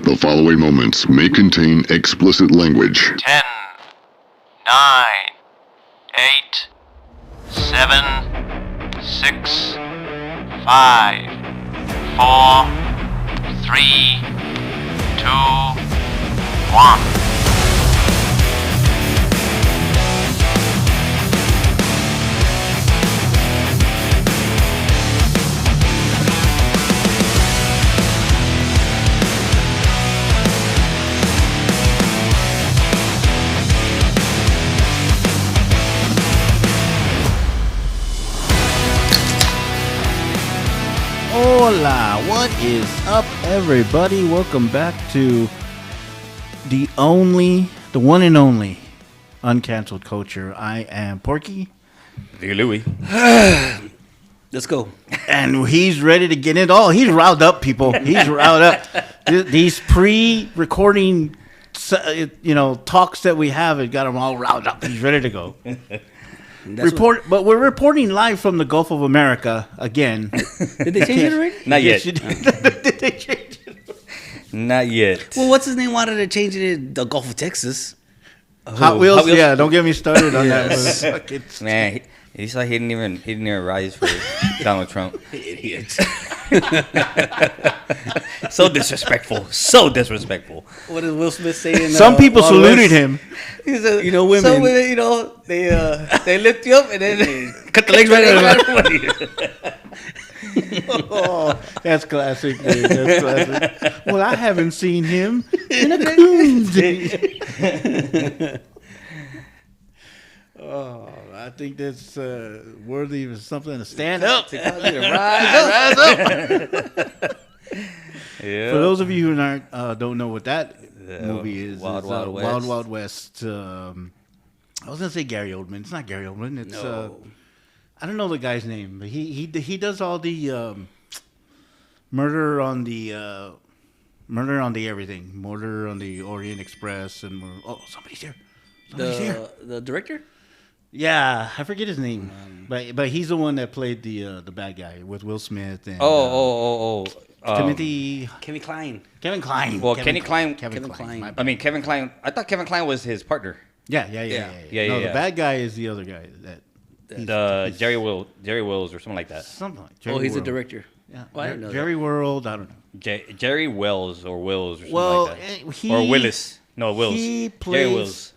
The following moments may contain explicit language. 10, 9, 8, 7, 6, 5, 4, 3, 2, 1. Hola, what is up, everybody? Welcome back to the one and only Uncanceled Culture. I am Porky, Louis. Let's go. and he's ready to get it all. He's riled up, people. He's riled up. These pre-recording, talks that we have, it got him all riled up. He's ready to go. But we're reporting live from the Gulf of America again. Did they change it already? Not Yes, yet. you did. Did they change it? Not yet. Well, what's his name wanted to change it in the Gulf of Texas? Hot Wheels? Hot Wheels? Yeah, don't get me started on Yes. that. It's, Man, he's like he didn't even rise for Donald Trump. Idiot. So disrespectful. So disrespectful. What did Will Smith say? some people saluted him. He said, women. Some women, they lift you up and then they Cut the legs right out of Oh, that's classic. Man. That's classic. Well, I haven't seen him in a coons. Oh, I think that's worthy of something to stand up. to rise up. Yeah. For those of you who don't know what that movie is, Wild it's, Wild West. Wild Wild West. I was gonna say Gary Oldman. It's not Gary Oldman. It's No. I don't know the guy's name, but he does all the murder on the everything, murder on the Orient Express, and somebody's here. Somebody's here. The director? Yeah, I forget his name, but he's the one that played the bad guy with Will Smith and Timothy Kevin Kline. Kevin Kline. Well, Kevin Kevin Kline. my bad. I mean, Kevin Kline. I thought Kevin Kline was his partner. Yeah. Yeah, No, yeah. the bad guy is the other guy. The Jerry Wills or something like that. Something like Oh, he's a World. director. Yeah, Well, I didn't know Jerry World. I don't know. Jerry Wells or Wills or something Well, like that. he Or Willis. No, Wills. He Jerry plays Wills.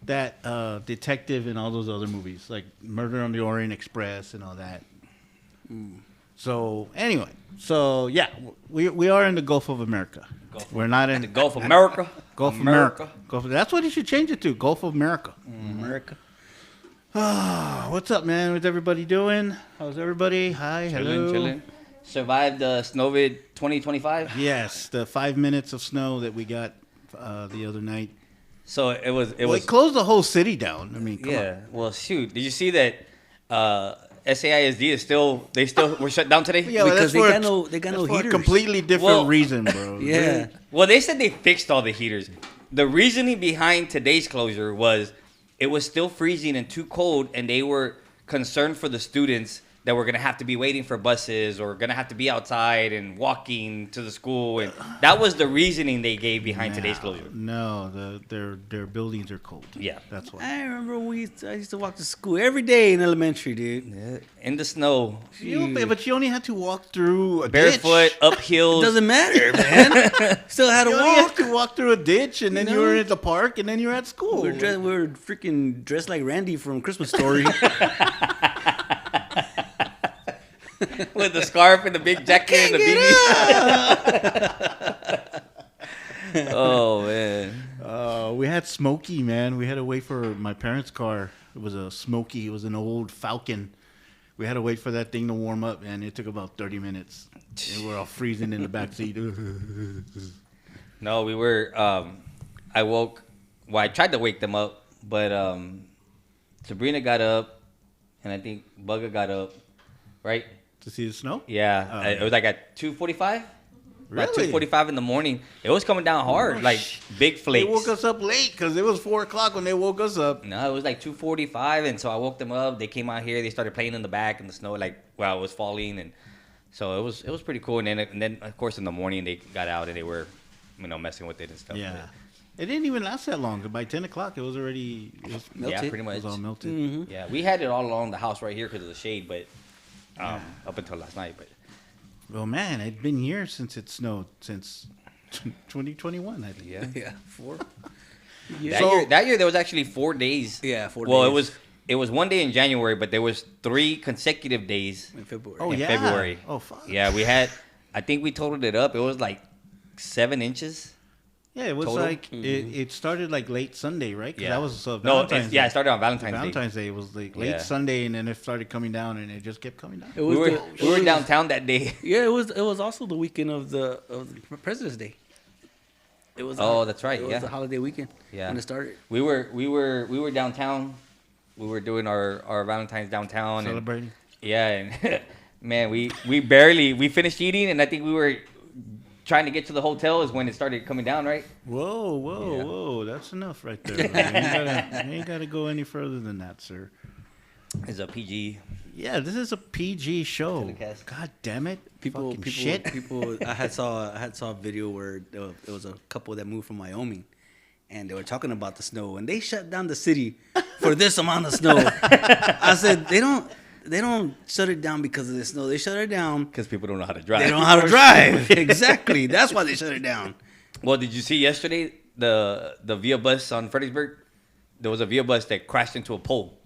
that detective in all those other movies, like Murder on the Orient Express and all that. So anyway, yeah, we are in the Gulf of America. We're not in The Gulf of America. Gulf of America. That's what you should change it to. Gulf of America. America. What's up, man? What's everybody doing? How's everybody? Hi, hello. Chilling. Survived the Snowvid 2025. Yes, the 5 minutes of snow that we got the other night. So it was. It closed the whole city down. I mean, come Yeah. on. Well, shoot. Did you see that? SAISD is still were shut down today. Yeah, well, Because that's they got for no for a heaters. completely different Well, reason, bro. Yeah. Well, they said they fixed all the heaters. The reasoning behind today's closure was it was still freezing and too cold, and they were concerned for the students that were going to have to be waiting for buses or going to have to be outside and walking to the school. And that was the reasoning they gave behind today's closure. No, their buildings are cold. Yeah. That's why. I remember I used to walk to school every day in elementary, dude. In the snow, But you only had to walk through a barefoot, ditch. up It hills. doesn't matter, man. Still had to You only had walk. to walk through a ditch, and then you know? were at the park, and then you were at school. We were freaking dressed like Randy from Christmas Story. With the scarf and the big jacket and the beanie. Oh, man. We had Smokey, man. We had to wait for my parents' car. It was a Smokey. It was an old Falcon. We had to wait for that thing to warm up, and it took about 30 minutes. And we're all freezing in the back seat. No, we were. I woke. Well, I tried to wake them up, but Sabrina got up, and I think Bugga got up, right? To see the snow? Yeah, Oh, it was like at 2:45. About Really? 2:45 in the morning. It was coming down hard, like big They flakes. woke us up late because it was 4 o'clock when they woke us up. No, it was like 2:45, and so I woke them up. They came out here. They started playing in the back in the snow, like while it was falling, and so it was pretty cool. And then of course in the morning they got out and they were messing with it and stuff. Yeah. It didn't even last that long. By 10 o'clock, it was already Yeah, Melted. pretty it much. was all melted. Mm-hmm. Yeah, we had it all along the house right here because of the shade, but up until last night. But Well, man, it's been years since it snowed, since 2021, I think. yeah, Yeah, 4. that year there was actually 4 days. Yeah, 4 Well, days. it was one day in January, but there was 3 consecutive days In February. Oh, in yeah. February. Oh, fuck. Yeah, we had. I think we totaled it up. It was like 7 inches. Yeah, it was Total? like, it started like late Sunday, right? 'Cause Yeah. that was No, Valentine's Day. it started on Valentine's Day. Valentine's Day was like late Yeah. Sunday, and then it started coming down, and it just kept coming down. It We was were downtown that day. Yeah, it was also the weekend of the President's Day. It was. Oh, that's right, It was yeah. the holiday weekend. Yeah. when it started. We were downtown. We were doing our Valentine's downtown. And, Celebrating. yeah, and man, we finished eating, and I think we were trying to get to the hotel is when it started coming down, right? Whoa, whoa, Yeah. whoa! That's enough right there. Man. You ain't gotta go any further than that, sir. It's a PG. Yeah, this is a PG show. Telecast. God damn it! People, Fucking shit. people. I had saw a video where there was a couple that moved from Wyoming, and they were talking about the snow, and they shut down the city for this amount of snow. I said they don't shut it down because of the snow. They shut it down. Because people don't know how to drive. They don't know how to drive. Exactly. That's why they shut it down. Well, did you see yesterday the Via bus on Fredericksburg? There was a Via bus that crashed into a pole.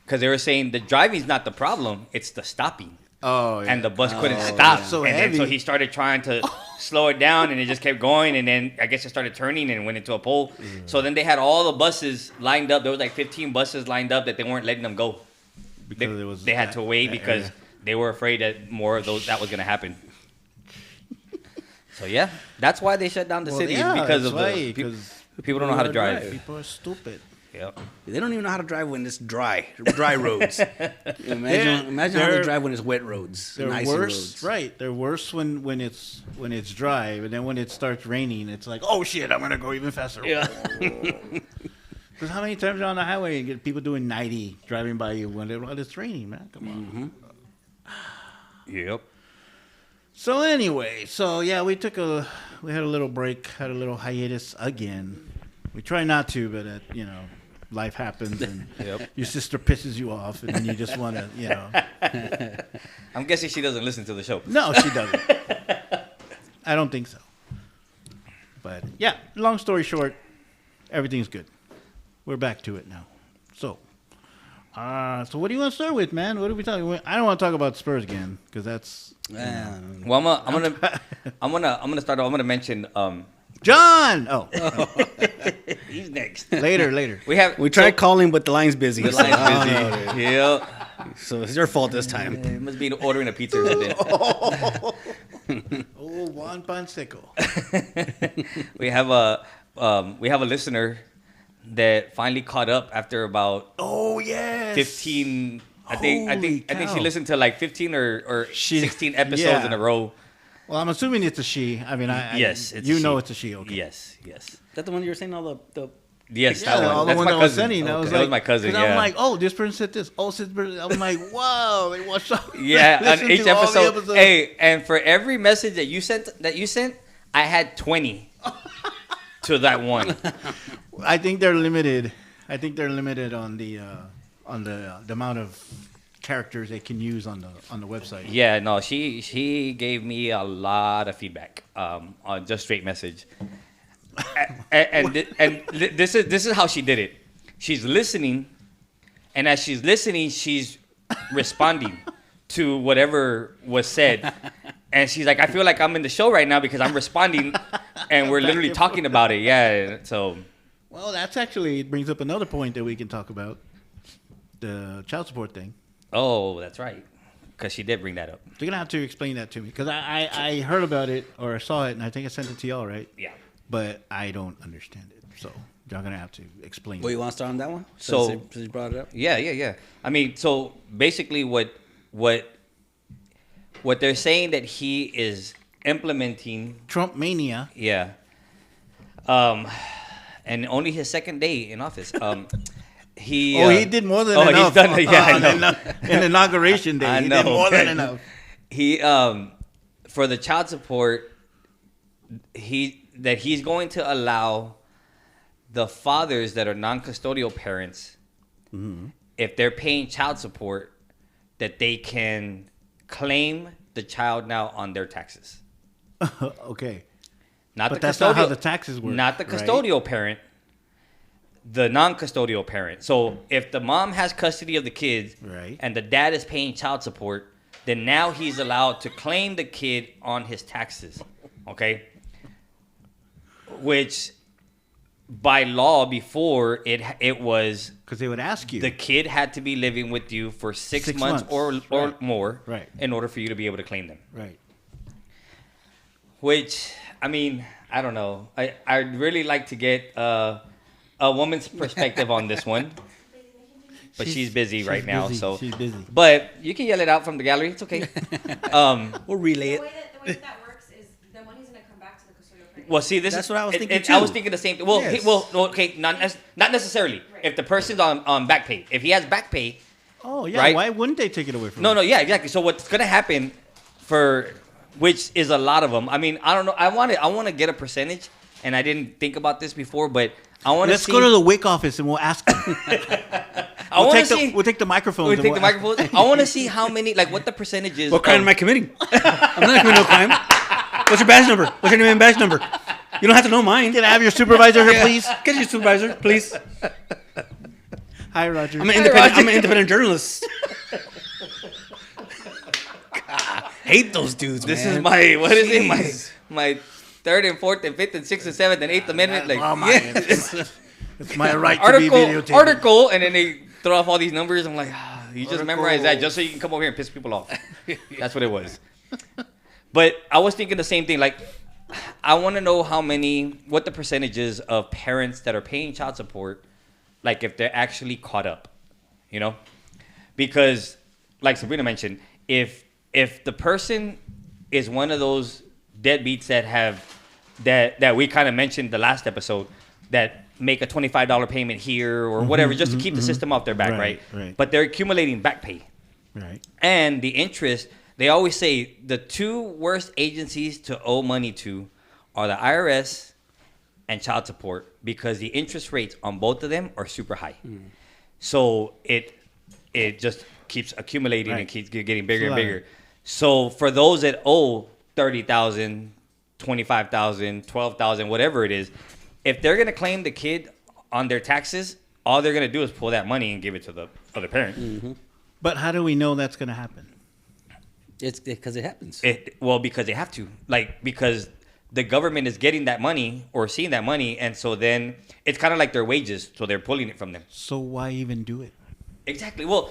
Because they were saying the driving's not the problem, it's the stopping. Oh, yeah. And the bus couldn't stop. It's so and then, so heavy. he started trying to slow it down, and it just kept going. And then I guess it started turning and went into a pole. So then they had all the buses lined up. There was like 15 buses lined up that they weren't letting them go. because it was They had to wait that because area. they were afraid that more of those that was going to happen. So yeah, that's why they shut down the Well, city. yeah, is because that's of why, the 'cause people don't know how to drive. People are stupid. Yep. They don't even know how to drive when it's dry roads. Imagine how they they're- drive when it's wet roads. They're and icy worse, roads. right? They're worse when it's dry, but then when it starts raining, it's like, oh shit, I'm gonna go even faster. Yeah. Because how many times you're on the highway and get people doing 90 driving by you when it's raining, man? Come on. Yep. So anyway, yeah, we had a little break, had a little hiatus again. We try not to, but life happens and Yep. your sister pisses you off, and then you just want to, I'm guessing she doesn't listen to the show. No, she doesn't. I don't think so. But yeah, long story short, everything's good. We're back to it now. So what do you want to start with, man? What are we talking? I don't want to talk about Spurs again because that's Well, I'm gonna start. I'm gonna mention. John. Oh, He's next. later. We tried calling, but the line's busy. The line's busy. Yep. So it's your fault this time. It must be ordering a pizza or something. Oh, Juan Panseco. we have a listener that finally caught up after about Oh yes. 15. I think Holy she cow. listened to like 15 or She- 16 episodes yeah. in a row. Well, I'm assuming it's a she. I mean, Yes, it's a know she. it's a she. Okay. Yes. Is that the one you were saying all the Yes, Yeah, that one. all the That's one my that was cousin. sending. I was That like, was my cousin. 'cause Yeah. I'm like, oh, this person said this. Oh, I'm like, wow, they watched all. Yeah, they on listened each to all the episode. episodes. Hey, and for every message that you sent, I had 20 to that one. I think they're limited. I think they're limited on the amount of characters they can use on the website. Yeah, no, she gave me a lot of feedback on just straight message. This is how she did it. She's listening, and as she's listening, she's responding to whatever was said. And she's like, I feel like I'm in the show right now because I'm responding, and we're literally talking about it. Yeah, so Well, that's actually it brings up another point that we can talk about, the child support thing. oh, that's right, because she did bring that up. You're gonna have to explain that to me because I heard about it or I saw it and I think I sent it to y'all, right? Yeah. But I don't understand it, so y'all gonna have to explain. Well, it. you want to start on that one? So- Since you brought it up. Yeah. I mean, so basically, what they're saying that he is implementing, Trump mania. yeah, and only his second day in office. He He did more than enough. he's done it. Yeah, I know. In inauguration day, I he know. did more than enough. He for the child support, he's going to allow the fathers that are non-custodial parents, if they're paying child support, that they can claim the child now on their taxes. Okay. Not But the that's not how custodial- the taxes work, Not the right? custodial parent, the non-custodial parent. So if the mom has custody of the kids, Right. and the dad is paying child support, then now he's allowed to claim the kid on his taxes. Okay? Which by law before it was Because they would ask you. the kid had to be living with you for 6 6 months, months. or Right. more Right. in order for you to be able to claim them. Right. Which, I mean, I don't know. I'd really like to get a woman's perspective on this one. But she's busy right now, busy. so. She's busy. But you can yell it out from the gallery. It's okay. We'll relay The way it. that works is the money's gonna come back to the custodial parent. Well, see, this That's is what I was thinking, I was too. thinking the same thing. Well, Yes. okay, not necessarily. If the person's on back pay, if he has back pay, Oh, yeah. Right? Why wouldn't they take it away from no, him? no, yeah, exactly. So what's gonna happen which is a lot of them. I mean, I don't know. I want to get a percentage, and I didn't think about this before, but I want to Let's see. go to the WIC office and we'll ask them. I want to see. We'll take the microphones. We and take the we'll ask- microphones. I want to see how many, like, what the percentage is. What crime of- am I committing? I'm not committing no crime. What's your badge number? What's your name and badge number? You don't have to know mine. Can I have your supervisor here, please? Get your supervisor, please. Hi, Roger. I'm an independent journalist. God, hate those dudes, This man. is my what is it? Jeez. My third and fourth and fifth and sixth and seventh and eighth amendment. Like Oh, my It's my right to be videotaped. article, and then they throw off all these numbers. I'm like, you just Article. memorize that just so you can come over here and piss people off. That's what it was. But I was thinking the same thing. Like, I want to know what the percentages of parents that are paying child support, like if they're actually caught up, you know? Because, like Sabrina mentioned, if the person is one of those deadbeats that we kind of mentioned the last episode, that make a $25 payment here or whatever just to keep the system off their back, right? Right. But they're accumulating back pay. Right. And the interest, they always say the two worst agencies to owe money to are the IRS and child support, because the interest rates on both of them are super high. So it just keeps accumulating and Right. keeps getting bigger and So, bigger. So for those that owe 30,000, 25,000, 12,000, whatever it is, if they're going to claim the kid on their taxes, all they're going to do is pull that money and give it to the other parent. But how do we know that's going to happen? It's because it happens. Well, because they have to, because the government is getting that money or seeing that money, and so then it's kind of like their wages, so they're pulling it from them. So why even do it? Exactly. Well,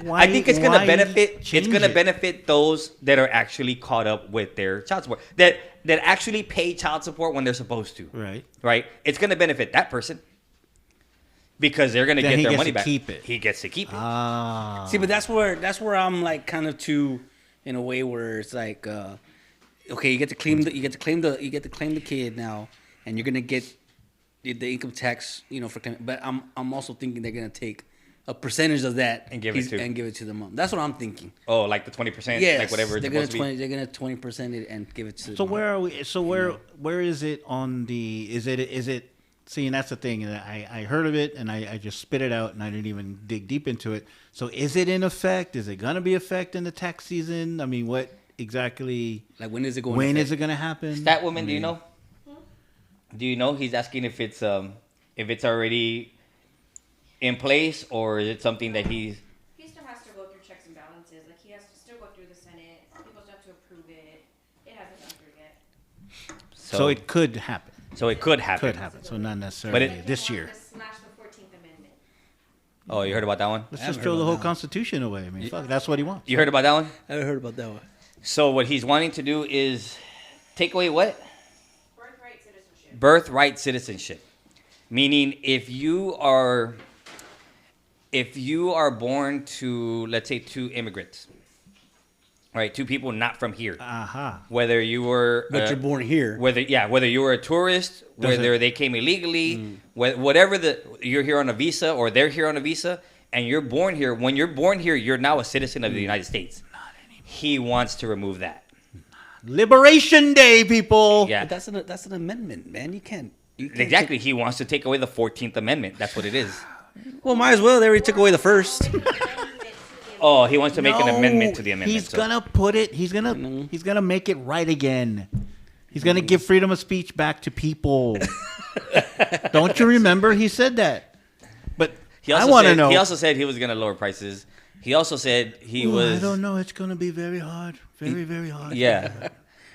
Why- I think it's going to why benefit. It's change going to it? benefit those that are actually caught up with their child support, that actually pay child support when they're supposed to. Right. Right. It's going to benefit that person because they're going to Then get he their gets money to back. keep it. He gets to keep it. Ah. See, but that's where I'm like kind of too, in a way where it's like, okay, you get to claim the kid now, and you're gonna get the income tax, for claim. But I'm also thinking they're gonna take a percentage of that And give it to- the mom. That's what I'm thinking. Oh, like the 20%, Yes, like whatever it's they're gonna supposed to be. they're gonna 20% it and give it to. So the where mom. are we? So where is it on the? Is it? See, and that's the thing. And I heard of it, and I just spit it out, and I didn't even dig deep into it. So is it in effect? Is it gonna be effect in the tax season? I mean, what exactly? Like when is it going? When to is it gonna happen? That woman, do you know? Do you know? He's asking if it's already in place, or is it something that he's. He still has to go through checks and balances. Like he has to still go through the Senate. People still have to approve it. It hasn't gone through yet. So it could happen. So it could happen. Could happen. So not necessarily But this They year. wanted to smash the 14th Amendment. Oh, you heard about that one? Let's I just haven't throw heard the about whole that. Constitution away. I mean, fuck, that's what he wants. You heard about that one? I heard about that one. So what he's wanting to do is take away what? Birthright citizenship. Birthright citizenship. Meaning if you are born to, let's say, two immigrants, right? Two people not from here. Aha. Whether you were But you're born here. whether you were a tourist, whether they came illegally, whatever you're here on a visa or they're here on a visa, and you're born here. When you're born here, you're now a citizen of the United States. He wants to remove that. Liberation Day, people. Yeah. But that's an amendment, man. You can't Exactly. He wants to take away the 14th Amendment. That's what it is. Well, might as well. They already took away the first. Oh, he wants to make an No, amendment to the amendment. He's gonna put it. He's gonna make it right again. He's gonna give freedom of speech back to people. Don't you remember he said that? But I want to know. He also said he was going to lower prices. He also said he Ooh, was. I don't know. It's gonna be very hard. Very, very hard. Yeah.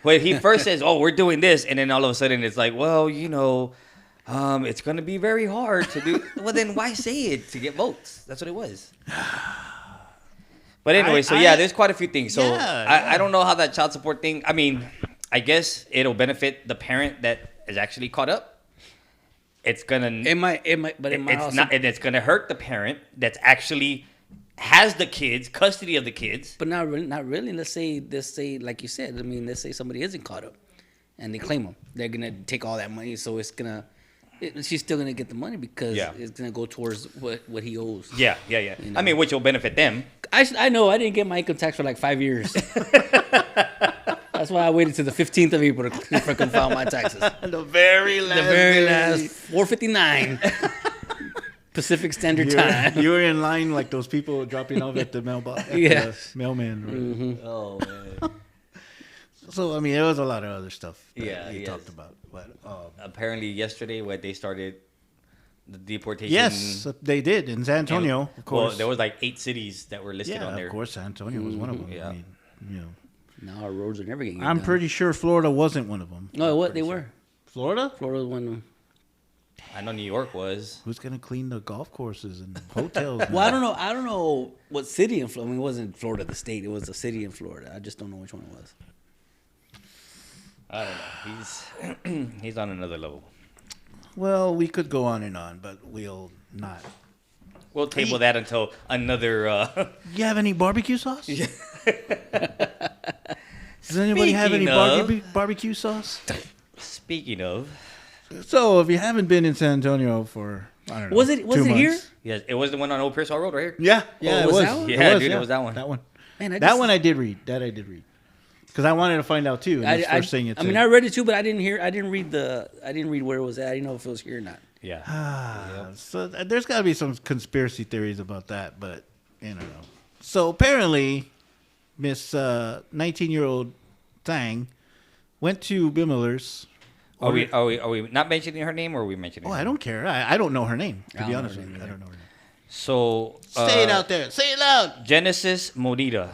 Well, he first says, "Oh, we're doing this," and then all of a sudden it's like, "Well, it's going to be very hard to do." Well, then why say it to get votes? That's what it was. But anyway, there's quite a few things. So I don't know how that child support thing. I mean, I guess it'll benefit the parent that is actually caught up. It's gonna. It might, but it might It's also. not, and it's gonna hurt the parent that's actually has the kids, custody of the kids. But not really. Let's say, like you said. I mean, let's say somebody isn't caught up, and they claim them. They're gonna take all that money, so she's still gonna get the money because it's gonna go towards what he owes. Yeah. You know? I mean, which will benefit them. I know. I didn't get my income tax for like 5 years. That's why I waited to the 15th of April to freaking file my taxes. The very last. The very day. last 4:59 Pacific Standard Time. You were in line like those people dropping off at the mailbox. Yeah. Mailman. Right? Mm-hmm. Oh man. So I mean, there was a lot of other stuff. That Yeah, he yes. talked about. But Apparently, yesterday when they started the deportation. yes, they did in San Antonio. Of course. Well, there was like 8 cities that were listed on there. of course, San Antonio was one of them. Yeah. I mean, Now our roads are never getting. I'm done. pretty sure Florida wasn't one of them. No, what they were. Florida? Florida was one of them. I know New York was. Who's gonna clean the golf courses and hotels? Well, I don't know. I don't know what city in Florida. I mean, it wasn't Florida the state. It was a city in Florida. I just don't know which one it was. I don't know. He's on another level. Well, we could go on, but we'll not. We'll table that until another. You have any barbecue sauce? Does anybody have any Speaking of- barbecue sauce? Speaking of, So, if you haven't been in San Antonio for, I don't know, Was it 2 here? months. yes, it was the one on Old Pearsall Road right here. Yeah, Oh, it was was. that one? Yeah, dude, it was that one. That one. Man, That one I did read. Because I wanted to find out too. And that's the first thing it I mean, said. I read it too, but I didn't read where it was at. I didn't know if it was here or not. Yeah. So there's got to be some conspiracy theories about that, but you know. So apparently, Miss 19-year-old Tang went to Bill Miller's. Are we not mentioning her name, or are we mentioning? Oh, her I name? don't care. I don't know her name. To I be don't honest know her with you, name I don't know her name. So Say it out there. Say it loud. Genesis Monita.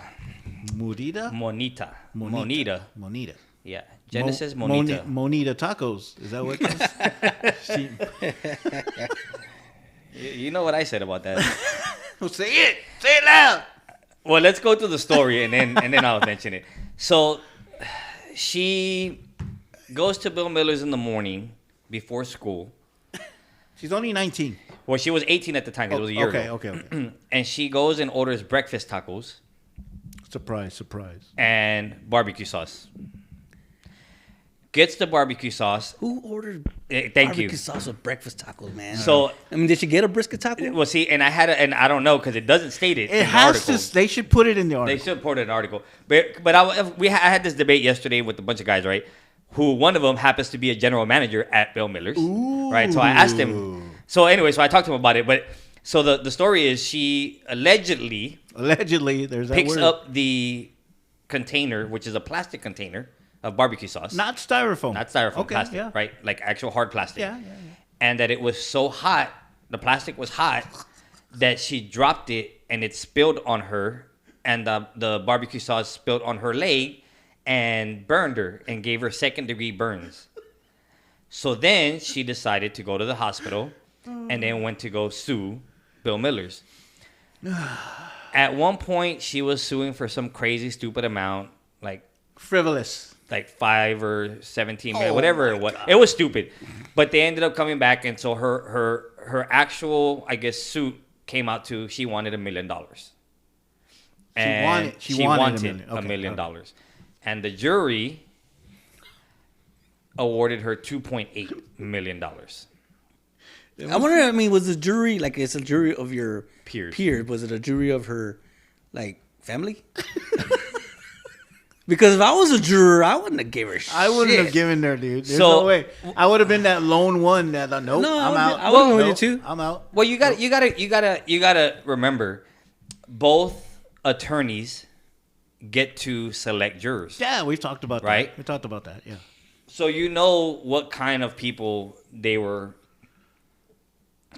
Monita. Monita. Yeah. Genesis Mo- Monita. Monita tacos. Is that what it is? You know what I said about that. Well, say it. Say it loud. Well, let's go through the story and then I'll mention it. So she goes to Bill Miller's in the morning before school. She's only 19. Well, she was 18 at the time. 'Cause it was a year ago. Okay. And she goes and orders breakfast tacos Surprise. and barbecue sauce. Gets the barbecue sauce. Who ordered Thank barbecue you. sauce with breakfast tacos, man? So, I mean, did she get a brisket taco? well, see, and I don't know because it doesn't state it. It in the has article. to. They should put it in the They article. should put it in an article. But I had this debate yesterday with a bunch of guys, right? Who one of them happens to be a general manager at Bill Miller's, right? So I asked him. So anyway, so I talked to him about it. But so the story is she allegedly There's that picks word. up the container, which is a plastic container of barbecue sauce, Not styrofoam. not styrofoam, Okay, plastic, yeah. right? Like actual hard plastic. Yeah. And that it was so hot, the plastic was hot, that she dropped it and it spilled on her, and the barbecue sauce spilled on her leg and burned her and gave her 2nd-degree burns. So then she decided to go to the hospital and then went to go sue Bill Miller's. At one point, she was suing for some crazy, stupid amount, like Frivolous. 5 or 17 million, whatever it was. It was stupid, but they ended up coming back, and so her actual, I guess, suit came out to she wanted $1 million. And she wanted $1 million. $1 Okay, million okay. dollars, and the jury awarded her $2.8 million. I wonder. I mean, was the jury like it's a jury of your Peers. Was it a jury of her like family? Because if I was a juror, I wouldn't have gave her shit. I wouldn't have given there, dude. There's So- no way. I would have been that lone one that nope, No, I'm out. I would've went Nope, with you too. I'm out. Well, you gotta remember, both attorneys get to select jurors. Yeah, we've talked about Right? that. We talked about that. Yeah. So you know what kind of people they were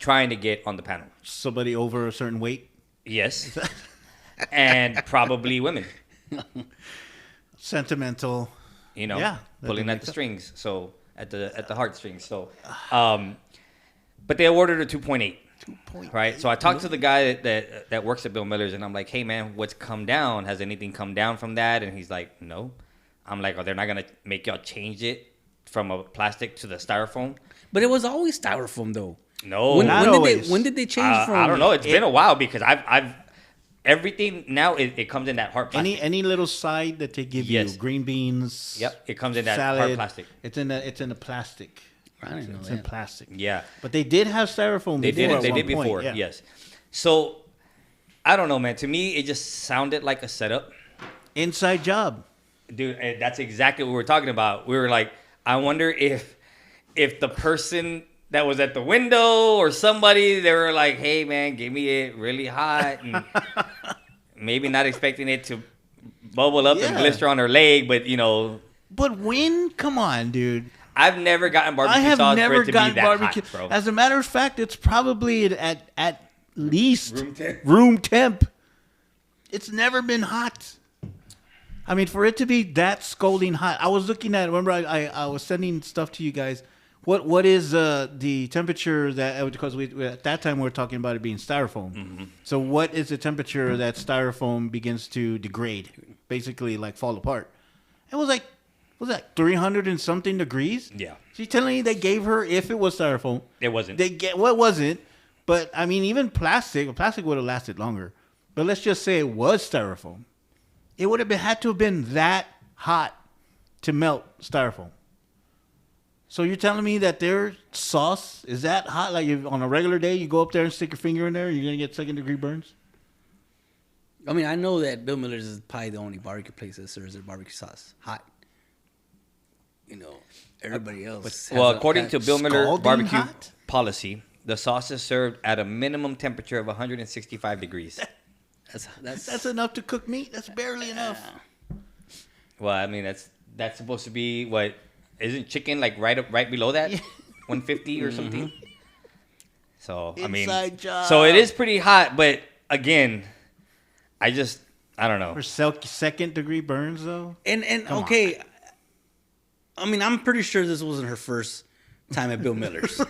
trying to get on the panel. Somebody over a certain weight. Yes. And probably women, Sentimental. you know, Yeah, that pulling would at make the sense. strings. So at the heartstrings. So, but they awarded her 2.8. 2.8. Right. So I talked to the guy that works at Bill Miller's, and I'm like, hey man, what's come down? Has anything come down from that? And he's like, no. I'm like, oh, they're not gonna make y'all change it from a plastic to the styrofoam? But it was always styrofoam, though. No. When, Not when did always. they? When did they change from? I don't know. It's been a while because I've everything now it comes in that hard plastic. Any little side that they give Yes. you, green beans. Yep, it comes in that salad, hard plastic. It's in the plastic. I didn't know It's in that. plastic. Yeah. But they did have styrofoam. They did before it. at They one did before. point, yeah. Yes. So I don't know, man. To me, it just sounded like a setup. Inside job. Dude, and that's exactly what we were talking about. We were like, I wonder if the person that was at the window or somebody, they were like, hey man, give me it really hot, and maybe not expecting it to bubble up and Yeah. blister on her leg, but you know, But when? Come on, dude. I've never gotten I barbecue have sauce for never it to be gotten that barbecue. hot, bro. As a matter of fact, it's probably at least Room temp? room temp. It's never been hot. I mean, for it to be that scalding hot, I was looking at. Remember, I was sending stuff to you guys. What is the temperature that because we at that time we were talking about it being styrofoam. Mm-hmm. So what is the temperature that styrofoam begins to degrade, basically like fall apart? It was like, what was that 300 and something degrees? Yeah. She's telling me they gave her, if it was styrofoam, It wasn't. they get what wasn't. But I mean, even plastic would have lasted longer. But let's just say it was styrofoam. It would have had to have been that hot to melt styrofoam. So you're telling me that their sauce is that hot? Like on a regular day, you go up there and stick your finger in there, you're gonna get 2nd-degree burns. I mean, I know that Bill Miller's is probably the only barbecue place that serves their barbecue sauce hot. You know, everybody else. has Well, a- according to Bill Miller scalding barbecue hot? policy, the sauce is served at a minimum temperature of 165 degrees. that's Enough to cook meat. That's barely enough. Well, I mean that's supposed to be what isn't chicken like right below that, 150 or something. So I mean, Inside job. so it is pretty hot, but again, I don't know. For 2nd-degree burns though. and Come okay. I mean, I'm pretty sure this wasn't her first time at Bill Miller's.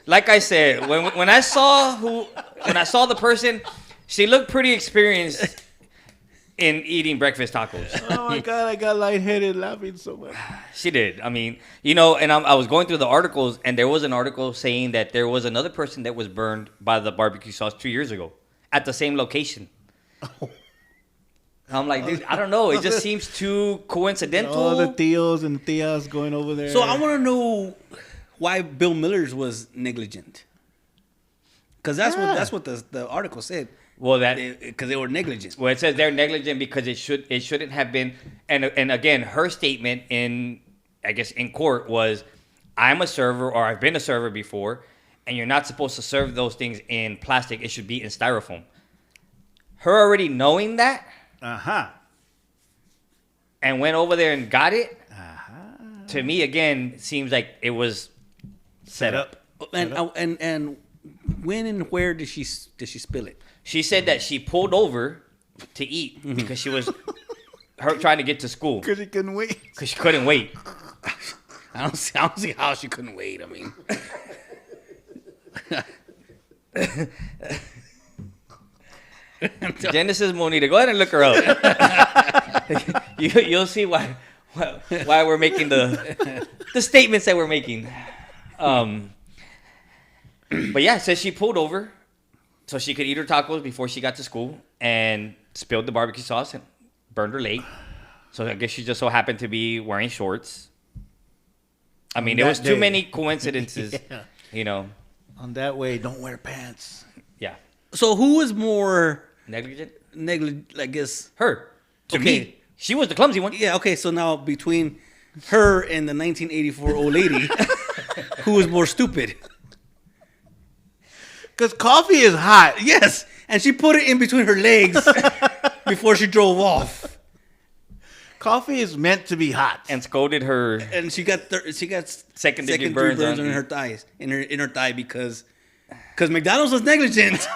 Like I said, when I saw the person, she looked pretty experienced in eating breakfast tacos. Oh my god, I got lightheaded laughing so much. She did. I mean, you know, and I was going through the articles, and there was an article saying that there was another person that was burned by the barbecue sauce 2 years ago at the same location. I'm like, dude, I don't know. It just seems too coincidental. All the tios and tias going over there. So I want to know why Bill Miller's was negligent. Because that's what the article said. Well, Because they were negligent. Well, it says they're negligent because it shouldn't have been. And again, her statement in court was, I'm a server or I've been a server before, and you're not supposed to serve those things in plastic. It should be in styrofoam. Her already knowing that and went over there and got it. To me, again, seems like it was set up. And when and where did she spill it? She said that she pulled over to eat because she was trying to get to school because he couldn't wait. because she couldn't wait. I don't see how she couldn't wait. I mean, Genesis Monita, go ahead and look her up. You'll see why we're making the statements that we're making. But yeah, it says she pulled over so she could eat her tacos before she got to school and spilled the barbecue sauce and burned her leg. So I guess she just so happened to be wearing shorts. I mean, there was too many coincidences, Yeah. you know. On that way, don't wear pants. Yeah. so who was more Negligent? negligent? I guess. Her. To me. She was the clumsy one. Yeah, okay, so now between her and the 1984 old lady, who was more stupid? Because coffee is hot. Yes, and she put it in between her legs before she drove off. Coffee is meant to be hot. And scolded her. And she got Second-degree burns on on her thighs, in her thigh because McDonald's was negligent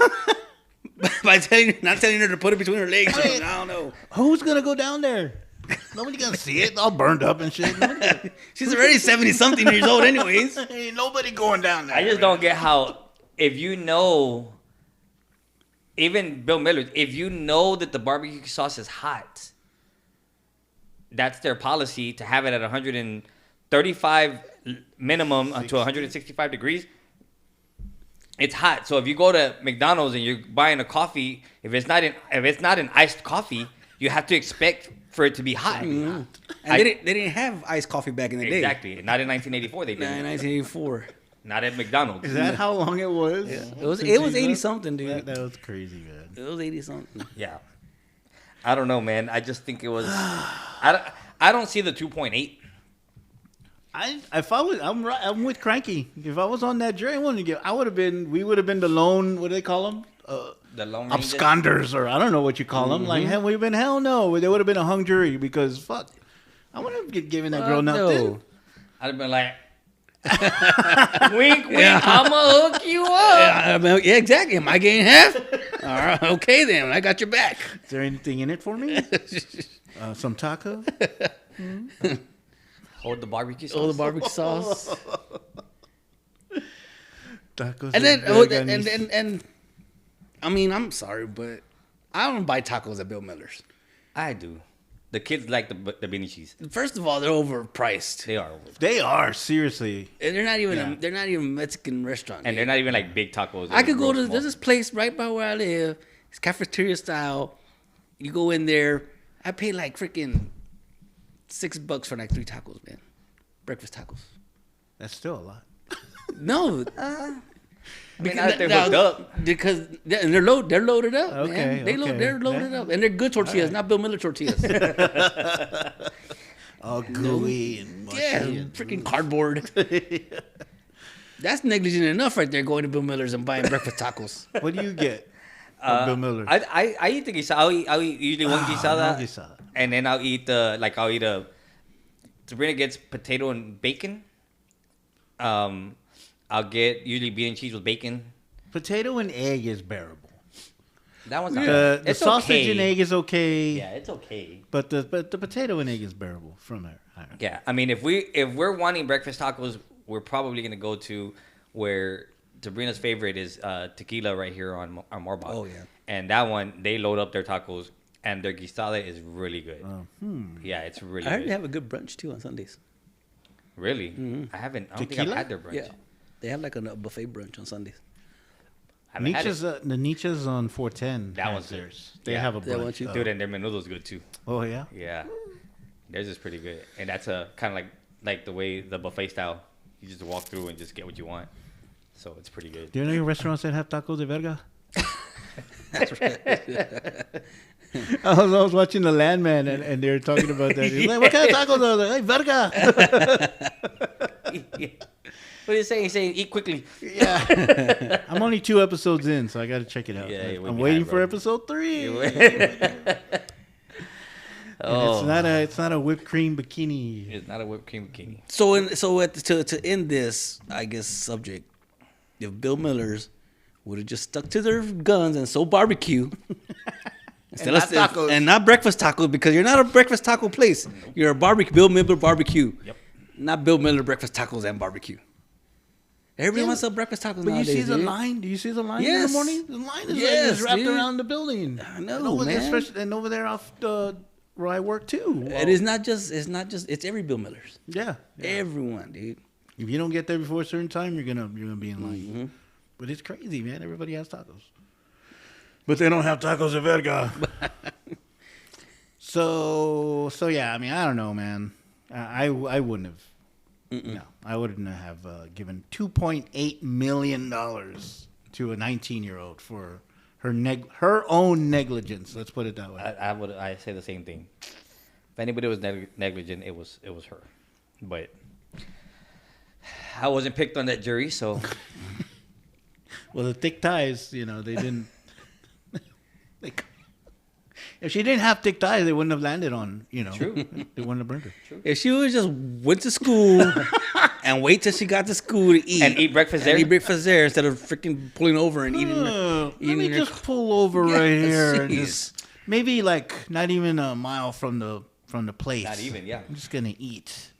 by not telling her to put it between her legs. I don't know. Who's gonna go down there? Nobody gonna see it. All burned up and shit. She's already 70-something years old, anyways. Ain't nobody going down there. I just don't get how, if you know, even Bill Miller, if you know that the barbecue sauce is hot, that's their policy to have it at 135 minimum to 165 degrees. It's hot. So if you go to McDonald's and you're buying a coffee, if it's not an iced coffee, you have to expect for it to be hot. And they didn't have iced coffee back in the day. Exactly. Not in 1984 they In didn't. 1984. Not at McDonald's. Is that how long it was? It was Since you 80-something, dude. That was crazy, man. It was 80-something. Yeah. I don't know, man. I just think it was. I don't see the 2.8. I'm with Cranky. If I was on that jury, we would have been the lone, what do they call them? The Lone Ranger. Absconders, or I don't know what you call them. Like, have we been? Hell no. They would have been a hung jury because fuck. I wouldn't have given that girl nothing. I'd have been like, wink, wink, I'ma hook you up. Yeah, exactly. Am I getting half? All right, okay then. I got your back. Is there anything in it for me? Some taco? Hold the barbecue sauce. Oh, the barbecue sauce. Tacos. And then, vergas. and I mean, I'm sorry, but I don't buy tacos at Bill Miller's. I do. The kids like the beanie cheese. First of all, they're overpriced. They are over. They are, seriously. And they're not even Yeah. they're not even a Mexican restaurant. And they're not even like big tacos. I could go They're to real there's this place right by where I live. It's cafeteria style. You go in there. I pay like freaking $6 for like 3 tacos, man. Breakfast tacos. That's still a lot. No, not if they're hooked up. because and they're loaded up. Okay, man. They're loaded Yeah. up, and they're good tortillas, not Bill Miller tortillas. All gooey and mushy. Yeah, and- freaking cardboard. That's negligent enough right there, going to Bill Miller's and buying breakfast tacos. What do you get from Bill Miller? I eat the guisado. I'll eat usually one guisada, no guisada. and then I'll eat Sabrina gets potato and bacon. I'll get usually bean and cheese with bacon. Potato and egg is bearable. That one's not The it's sausage okay. and egg is okay. Yeah, it's okay. But the potato and egg is bearable from there. Yeah, I mean, if we're wanting breakfast tacos, we're probably gonna go to where Sabrina's favorite is Tequila right here on Morbach. Oh, yeah. And that one they load up their tacos and their guisada is really good. Yeah, it's really I heard good. they have a good brunch too on Sundays. Really? I don't think Tequila? I've had their brunch. Yeah, they have like a buffet brunch on Sundays. I haven't had Nietzsche's it. the Nietzsche's on 410. That has one's good. theirs. They Yeah. have a That one brunch. too. Dude, and their menudo's good too. Oh yeah. Yeah, theirs is pretty good, and that's a kind of like the way the buffet style. You just walk through and just get what you want, so it's pretty good. Do you know your restaurants that have tacos de verga? I was watching The Landman and they were talking about that. He's like, what kind of tacos are they? Hey, verga. What are you saying? He's saying eat quickly. Yeah. I'm only 2 episodes in, so I got to check it out. Yeah, you're way I'm waiting behind, for bro. episode 3. Oh, It's not a whipped cream bikini. it's not a whipped cream bikini. To end this, I guess subject, if Bill Miller's would have just stuck to their guns and sold barbecue. Instead not tacos. And not breakfast tacos, because you're not a breakfast taco place. You're a barbecue, Bill Miller barbecue. Yep. Not Bill Miller breakfast tacos and barbecue. Everybody wants to sell breakfast tacos But you nowadays. see the dude. line? Do you see the line in the Yes. morning? The line is Yes, just wrapped dude. around the building. I know, and over there, man. and over there off where I work too. It is not just. It's not just. It's every Bill Miller's. Yeah. Everyone, dude. If you don't get there before a certain time, you're gonna be in line. But it's crazy, man. Everybody has tacos, but they don't have tacos de verga. so yeah. I mean, I don't know, man. I wouldn't have. No, I wouldn't have given $2.8 million to a 19-year-old for her own negligence. Let's put it that way. I say the same thing. If anybody was negligent, it was her. But I wasn't picked on that jury, so Well, the thick ties, they didn't. If she didn't have thick ties, they wouldn't have landed on, True. They wouldn't have burned her. If she would just went to school and wait till she got to school to eat and eat breakfast there. eat breakfast there instead of freaking pulling over and eating. Let me her- just pull over Yeah, right here. And jeez. just, maybe like not even a mile from the place. Not even, yeah. I'm just gonna eat.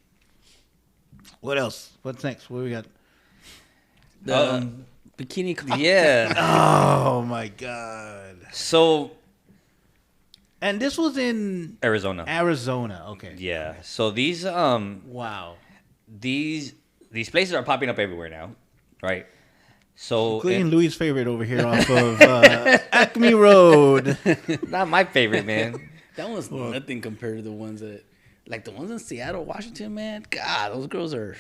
What else? What's next? What we got? The bikini. Yeah. Oh my god! So And this was in Arizona. Arizona. Okay. Yeah. So these Wow. these places are popping up everywhere now, right? So Including Louis' favorite over here off of Acme Road. not my favorite, man. That one's nothing compared to the ones that, like the ones in Seattle, Washington, man. God, those girls are.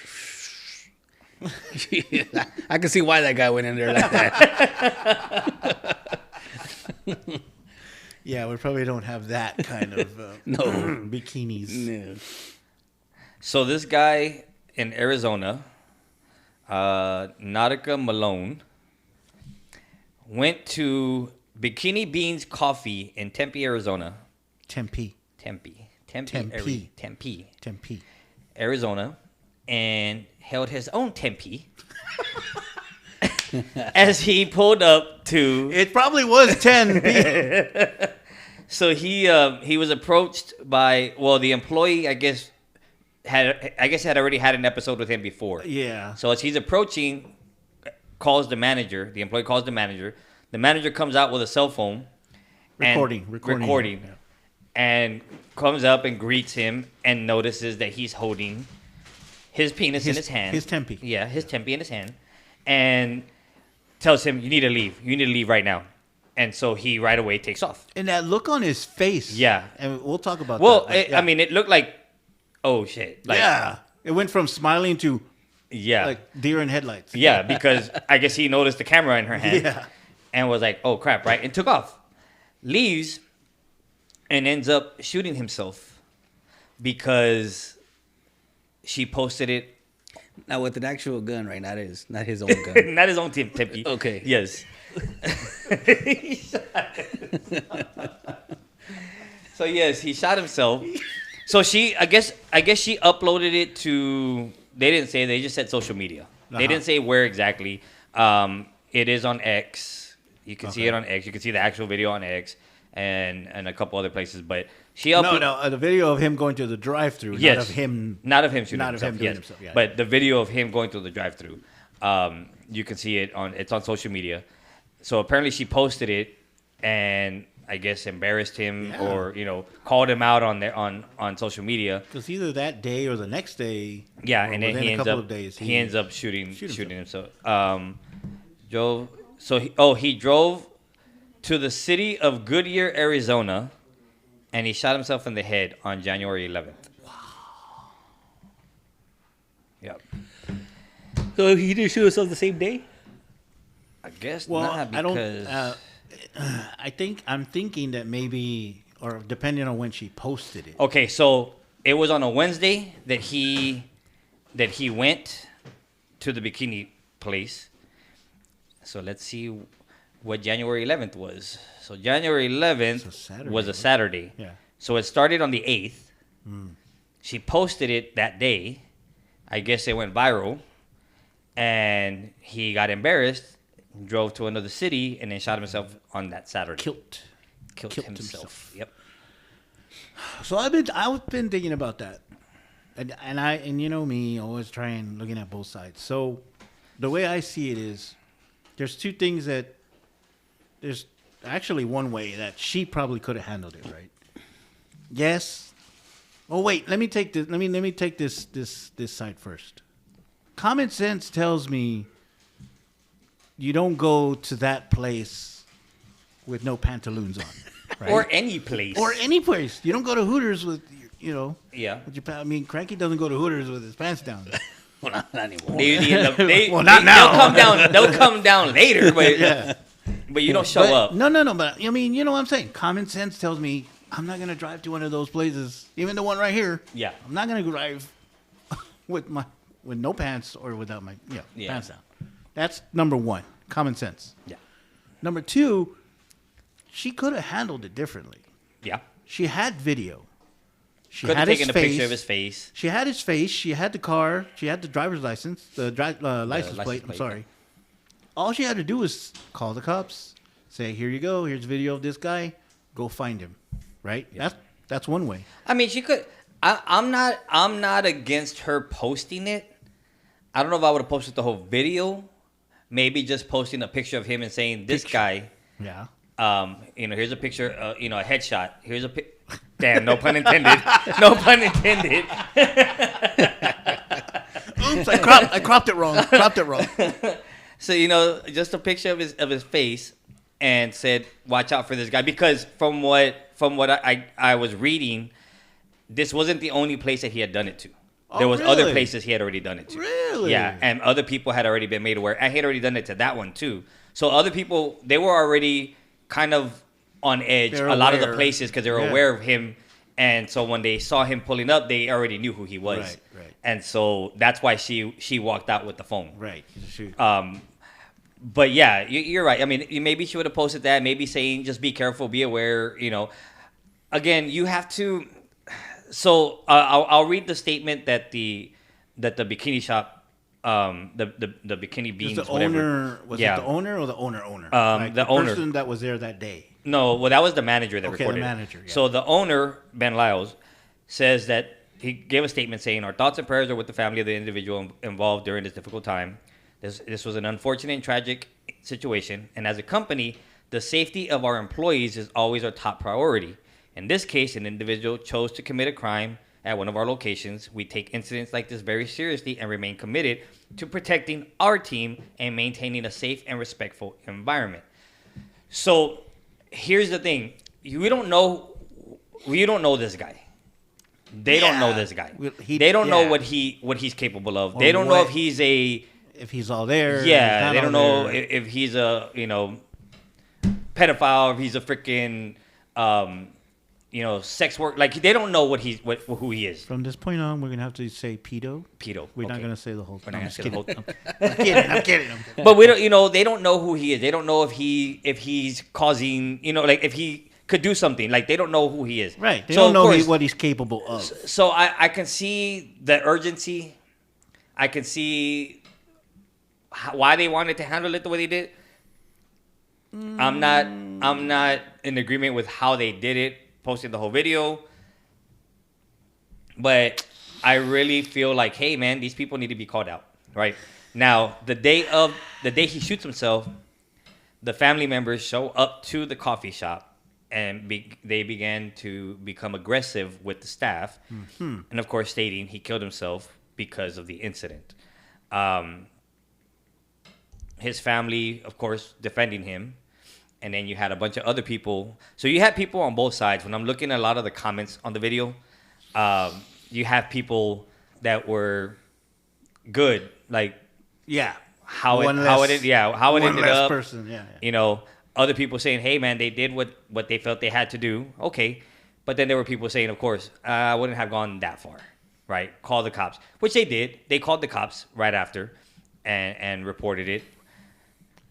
I can see why that guy went in there like that. Yeah, we probably don't have that kind of No. bikinis. No. So this guy in Arizona, Nautica Malone, went to Bikini Beans Coffee in Tempe, Arizona. Tempe. Tempe, Arizona, and held his own Tempe as he pulled up to. It probably was 10. So he was approached by the employee had already had an episode with him before. Yeah. So as he's approaching, calls the manager. The employee calls the manager. The manager comes out with a cell phone, Recording. Yeah. and comes up and greets him and notices that he's holding his penis in his hand. His tempe. Yeah, his tempe in his hand, and tells him, "You need to leave. You need to leave right now." And so he right away takes off. And that look on his face. Yeah. And we'll talk about Well, that. I mean, it looked like, oh shit, like, yeah. It went from smiling to yeah, like deer in headlights. yeah, because I guess he noticed the camera in her hand, Yeah. and was like, "Oh crap!" Right, and took off, leaves, and ends up shooting himself because she posted it. Now with an actual gun, right? Not his own gun. Not his own tempe. Okay. Yes. So yes, he shot himself. So I guess she uploaded it to. They didn't say. They just said social media. They didn't say where exactly. It is on X. You can see it on X. You can see the actual video on X and a couple other places. But she uploaded. No, the video of him going to the drive-through, Yes. not of him. Not of him shooting Not of himself. him doing yes. himself, yeah. But the video of him going through the drive-through, you can see it on. It's on social media. So apparently she posted it, and I guess embarrassed him Yeah. or called him out on social media. Because either that day or the next day. Yeah, or and then within he a ends couple up of days, he ends up shooting shoot himself. Drove. So he drove to the city of Goodyear, Arizona, and he shot himself in the head on January 11th. Wow. Yep. So he didn't shoot himself the same day? I guess Well, not I don't. because I'm thinking that maybe, or depending on when she posted it. Okay, so it was on a Wednesday that he went to the bikini place. So let's see what January 11th was. So January 11th It's a Saturday, was a right? Saturday. Yeah. So it started on the 8th. She posted it that day. I guess it went viral. And he got embarrassed, drove to another city, and then shot himself on that Saturday. Killed Killed himself. Yep. So I've been thinking about that, and you know me, always trying looking at both sides. So the way I see it is, there's two things that there's actually one way that she probably could have handled it, right? Yes. Oh wait, let me take this. Let me take this side first. Common sense tells me you don't go to that place with no pantaloons on, right? Or any place. Or any place. You don't go to Hooters with, Yeah. with your Cranky doesn't go to Hooters with his pants down. Well, not anymore. Well, not now. They'll come down later, but Yeah. but you don't show up. No. But I mean, you know what I'm saying? Common sense tells me I'm not gonna drive to one of those places, even the one right here. Yeah. I'm not gonna drive with no pants or without my Yeah. pants down. That's number one, common sense. Yeah. Number two, she could have handled it differently. Yeah. She had video. She Could have had his taken a face. picture of his face. She had his face. She had the car. She had the driver's license, the license plate. I'm plate, sorry. All she had to do was call the cops, say, "Here you go. Here's a video of this guy. Go find him." Right? That's one way. I mean, she could. I'm not against her posting it. I don't know if I would have posted the whole video. Maybe just posting a picture of him and saying, "This guy." Yeah. Here's a picture. A headshot. Here's a Damn, no pun intended. No pun intended. Oops, I cropped it wrong. So just a picture of his face, and said, "Watch out for this guy," because from what I was reading, this wasn't the only place that he had done it to. There was other really? places he had already done it to. Really? Yeah, and other people had already been made aware. And he had already done it to that one too. So other people, they were already kind of on edge They're a lot of the aware. places because they were Yeah. aware of him. And so when they saw him pulling up, they already knew who he was. Right. And so that's why she walked out with the phone. Right. Shoot. But yeah, you're right. I mean, maybe she would have posted that, maybe saying just be careful, be aware. Again, you have to. So I'll read the statement that the bikini shop, the bikini beans, Was the whatever. owner? Was Yeah. it the owner or the owner? The owner. person that was there that day. No, well, that was the manager that Okay, recorded the it. manager, yeah. So the owner, Ben Lyles, says that he gave a statement saying, "Our thoughts and prayers are with the family of the individual involved during this difficult time. This was an unfortunate and tragic situation, and as a company, the safety of our employees is always our top priority. In this case, an individual chose to commit a crime at one of our locations. We take incidents like this very seriously and remain committed to protecting our team and maintaining a safe and respectful environment." So here's the thing: we don't know this guy. They don't know this guy. They don't know what he's capable of. They don't know if he's if he's all there. yeah. not They don't all know there. if he's a pedophile, if he's a freaking sex work. Like they don't know who he is. From this point on, we're gonna have to say pedo. Pedo. We're not okay. gonna say the whole. We're not I'm gonna just say the kidding. whole. I'm kidding. But we don't. They don't know who he is. They don't know if he's causing. Like if he could do something. Like they don't know who he is. Right. They So, don't of know course, what he's capable of. So I can see the urgency. I can see why they wanted to handle it the way they did. I'm not in agreement with how they did it, posted the whole video. But I really feel like, hey man, these people need to be called out. Right? Now, the day he shoots himself, the family members show up to the coffee shop and they began to become aggressive with the staff, and of course stating he killed himself because of the incident. His family, of course, defending him, and then you had a bunch of other people. So you had people on both sides. When I'm looking at a lot of the comments on the video, you have people that were good, like Yeah. how it One ended less up. person. Yeah. Other people saying, "Hey, man, they did what they felt they had to do." Okay, but then there were people saying, "Of course, I wouldn't have gone that far, right? Call the cops," which they did. They called the cops right after, and reported it.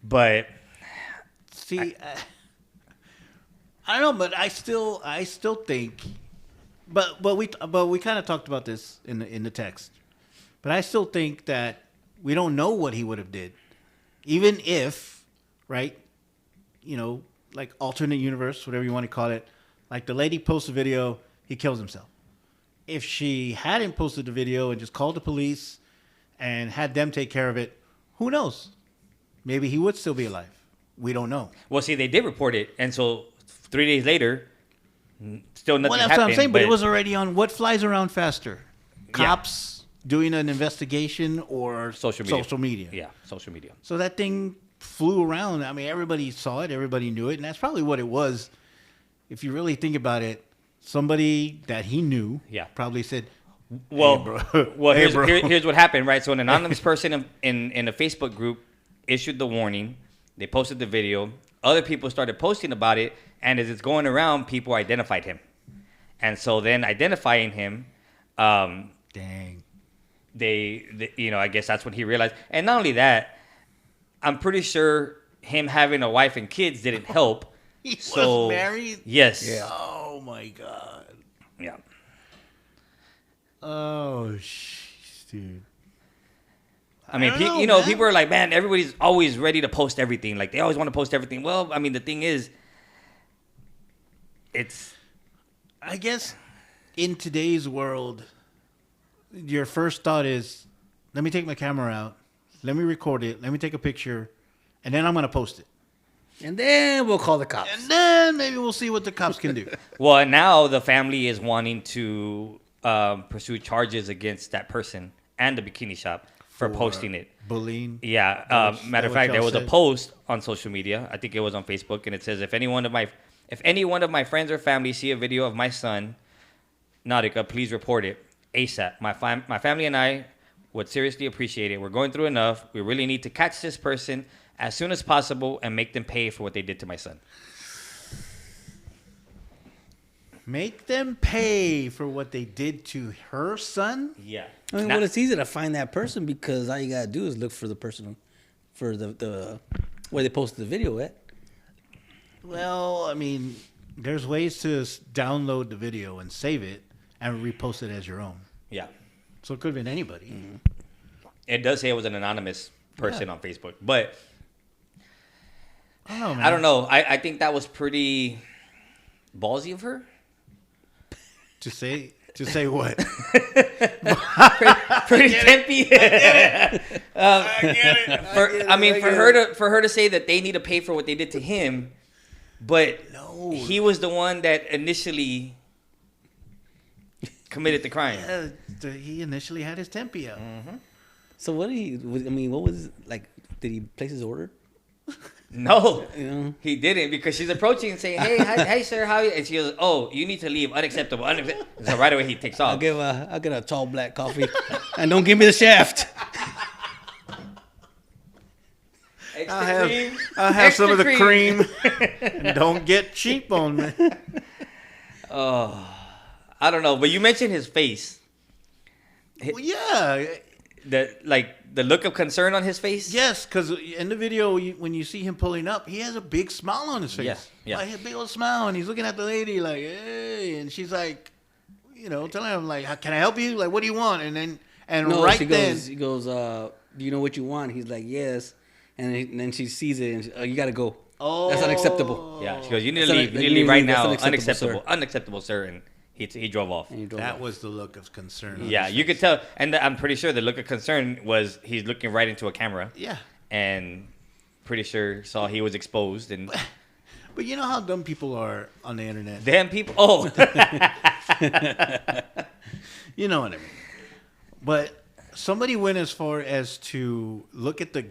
But See, I don't know, but I still think, but we kind of talked about this in the text, but I still think that we don't know what he would have did, even if, right, like alternate universe, whatever you want to call it, like the lady posts a video, he kills himself. If she hadn't posted the video and just called the police and had them take care of it, who knows? Maybe he would still be alive. We don't know. well, see, they did report it, and so 3 days later, still nothing Well, that's happened. what I'm saying, but it was already on what flies around faster? Cops doing an investigation or social media. Social media. Yeah, social media. So that thing flew around. I mean, everybody saw it, everybody knew it, and that's probably what it was. If you really think about it, somebody that he knew probably said, Well, bro. well, Hey, bro. here's what happened, right? So an anonymous person in a Facebook group issued the warning. They posted the video. Other people started posting about it, and as it's going around, people identified him. And so then identifying him, Dang. they you know, I guess that's when he realized. And not only that, I'm pretty sure him having a wife and kids didn't help. He So- was married? Yes. Oh, my God. Yeah. Oh, dude. I mean, don't know, you know, man. people are like, man, everybody's always ready to post everything. Like, they always want to post everything. Well, I mean, the thing is, it's I guess in today's world, your first thought is, let me take my camera out, let me record it, let me take a picture, and then I'm going to post it. And then we'll call the cops. And then maybe we'll see what the cops can do. well. And now the family is wanting to pursue charges against that person and the bikini shop for posting it. Bullying. Yeah. That Matter of what fact, y'all there was a said? post on social media. I think it was on Facebook, and it says, if any one of my friends or family see a video of my son, Nautica, please report it ASAP. My family and I would seriously appreciate it. We're going through enough. We really need to catch this person as soon as possible and make them pay for what they did to my son. Make them pay for what they did to her son? Yeah. I mean, Now- well, it's easy to find that person because all you gotta do is look for the person, for the where they posted the video at. Well, I mean, there's ways to download the video and save it and repost it as your own. yeah. So it could have been anybody. Mm-hmm. It does say it was an anonymous person on Facebook, but I don't know, man. I don't know. I think that was pretty ballsy of her. To say what? Pretty tempy. For her to say that they need to pay for what they did to him, but No. he was the one that initially committed the crime. He initially had his tempe out. So what did he? I mean, what was like? Did he place his order? No, You know? he didn't, because she's approaching and saying, "Hey, hi, sir, how are you?" And she goes, "Oh, you need to leave. Unacceptable. Unacceptable." So right away he takes off. I'll get a tall black coffee, and don't give me the shaft. Extra I'll have some of the Extra cream. And don't get cheap on me. Oh, I don't know, but you mentioned his face. Well, yeah. The look of concern on his face. Yes, because in the video, when you see him pulling up, he has a big smile on his face. Yeah. Like, a big old smile, and he's looking at the lady like, hey, and she's like, telling him like, can I help you? Like, what do you want? And then, right then, he goes, do you know what you want? He's like, yes. And then she sees it, and you gotta go. oh, That's unacceptable. Yeah, she goes, "You need to That's leave. un- You need to leave right that's now. unacceptable, Unacceptable, sir." And he drove off. And he drove That off. was the look of concern. on Yeah, his you face. could tell, and I'm pretty sure the look of concern was he's looking right into a camera, Yeah. and pretty sure saw he was exposed, and But you know how dumb people are on the internet. damn people. Oh, You know what I mean. But somebody went as far as to look at the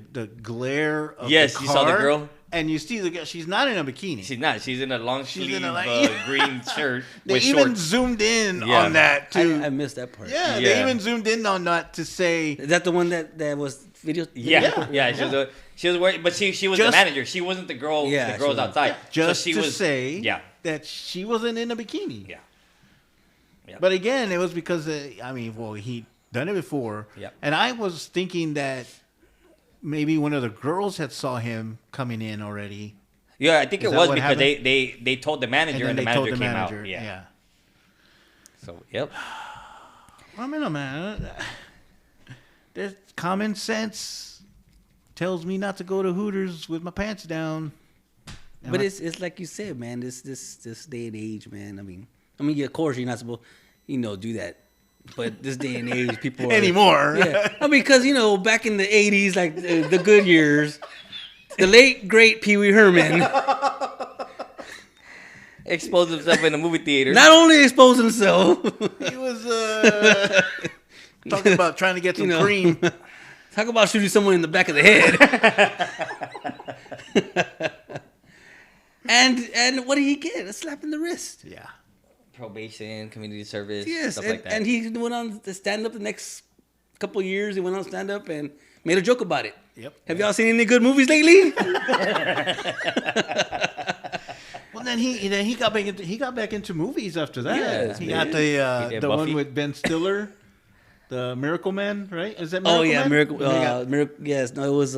glare of Yes, the you saw the car, girl? and you see the girl. She's not in a bikini. she's not. She's in a long She's sleeve in a, like- green shirt They with even shorts. zoomed in Yeah. on that too. I missed that part. Yeah, Yeah. they even zoomed in on that to say Is that the one that was video? Yeah. She was wearing, but she was the Just- manager. She wasn't the girl. Yeah, the she girls wasn't. outside. just so she to was, say Yeah. that she wasn't in a bikini. Yeah. Yeah. But again, it was because he done it before, Yep. and I was thinking that maybe one of the girls had saw him coming in already, Yeah, I think Is it that was what because happened? they told the manager, and then and the they manager told the came manager. out. Yeah. Yeah. So yep. I mean, man, there's common sense tells me not to go to Hooters with my pants down. And But I- it's like you said, man. This day and age, man. I mean, yeah, of course you're not supposed, do that. But this day and age, people are, Anymore. Yeah, I mean, because back in the '80s, like the good years, the late great Pee Wee Herman Exposed himself in the movie theater. not only exposed himself, he was talking about trying to get some cream. talk about shooting someone in the back of the head. And what did he get? A slap in the wrist. Yeah. Probation, community service, Yes, stuff and, like that. and he went on to stand up the next couple of years. He went on stand up and made a joke about it. Yep. Have y'all seen any good movies lately? Well, then he got back into movies after that. Yeah, he man. got He the did one Buffy. with Ben Stiller, the Miracle Man, right? Is that Miracle Oh yeah, Man? Miracle. He got Miracle. Yes, no, it was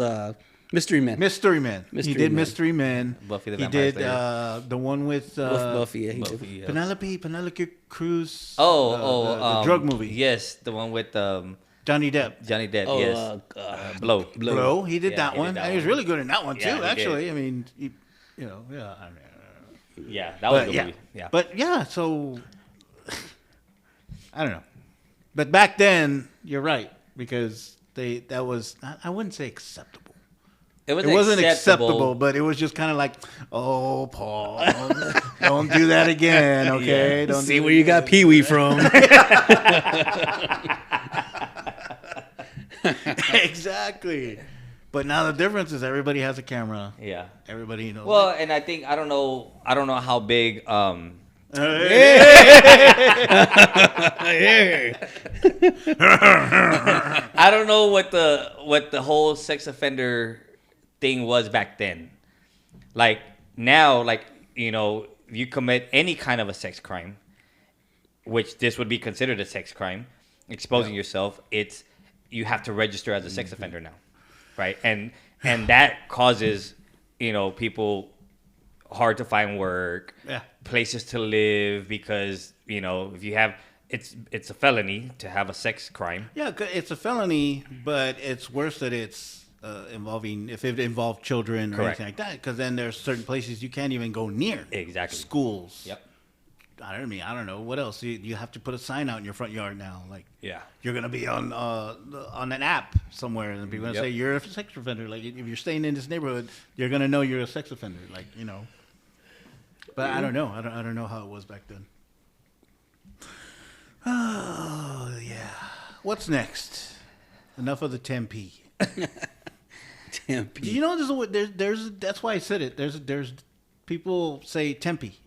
Mystery Man. Mystery Man. He Mystery did Man. Mystery Man. Buffy the He Vampire did Slayer. the one with Buffy. Yeah, he did. Buffy, yeah. Penelope Cruz. Oh, the drug movie. Yes, the one with Johnny Depp. Johnny Depp. Oh, Yes, Blow. Blow. He did Yeah, that he did one. that He was one. really good in that one too. Yeah, he did. Actually, I mean, you know, yeah. I mean, Yeah, that was a but good yeah, movie. Yeah. but yeah. So I don't know. But back then, you're right because that was I wouldn't say acceptable. it Wasn't acceptable, but it was just kind of like, oh, Paul, don't do that again, okay? Don't See do where it you got Pee Wee from. exactly. But now the difference is everybody has a camera. Yeah. Everybody knows. Well, and I think I don't know how big I don't know what the whole sex offender thing was back then. Like now, like, you know, if you commit any kind of a sex crime, which this would be considered a sex crime, exposing yourself, you have to register as a sex offender now, right? And that causes, you know, people hard to find work, Yeah. places to live, because, you know, if you have it's a felony to have a sex crime. Yeah, it's a felony, but it's worse that it's involving if it involved children or Correct. anything like that. Because then there's certain places you can't even go near. Exactly. Schools. Yep. I don't know what else. You have to put a sign out in your front yard now, like Yeah. you're gonna be on an app somewhere, and people gonna Yep. say you're a sex offender. Like if you're staying in this neighborhood, you're gonna know you're a sex offender. Like you know. But I don't know. I don't know how it was back then. Oh yeah. What's next? Enough of the Tempe. Damn, Do you know there's that's why I said it. There's people say Tempe,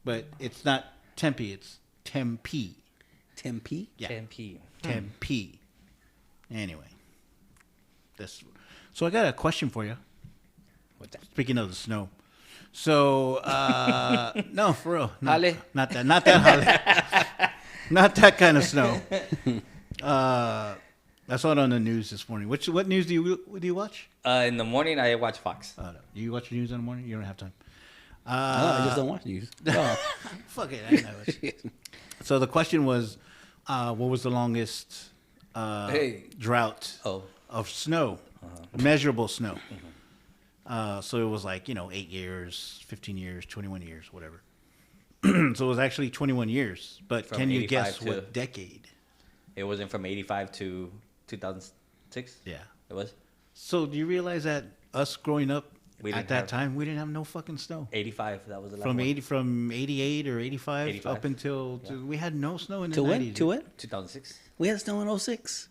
but it's not Tempe. It's Tempe. Tempe. Yeah. 10p. Tempe. Anyway, so I got a question for you. What's that? Speaking of the snow, so no, for real, Hale? not that hale, not that kind of snow. I saw it on the news this morning. What news do you watch? In the morning, I watch Fox. No. Do you watch the news in the morning? You don't have time. I just don't watch news. Oh. Fuck it, I know it. So the question was, what was the longest Hey. drought Oh. of snow, measurable snow? So it was like 8 years, 15 years, 21 years, whatever. So it was actually 21 years. But From can you 85 guess to- what decade? It wasn't from 85 to 2006. Yeah. It was So do you realize that us growing up We at didn't that have- time, we didn't have no fucking snow. 85. That was the last From one. from 88 or 85, 85. up until we had no snow in the To 90s. when? To when? 2006. We had snow in 06.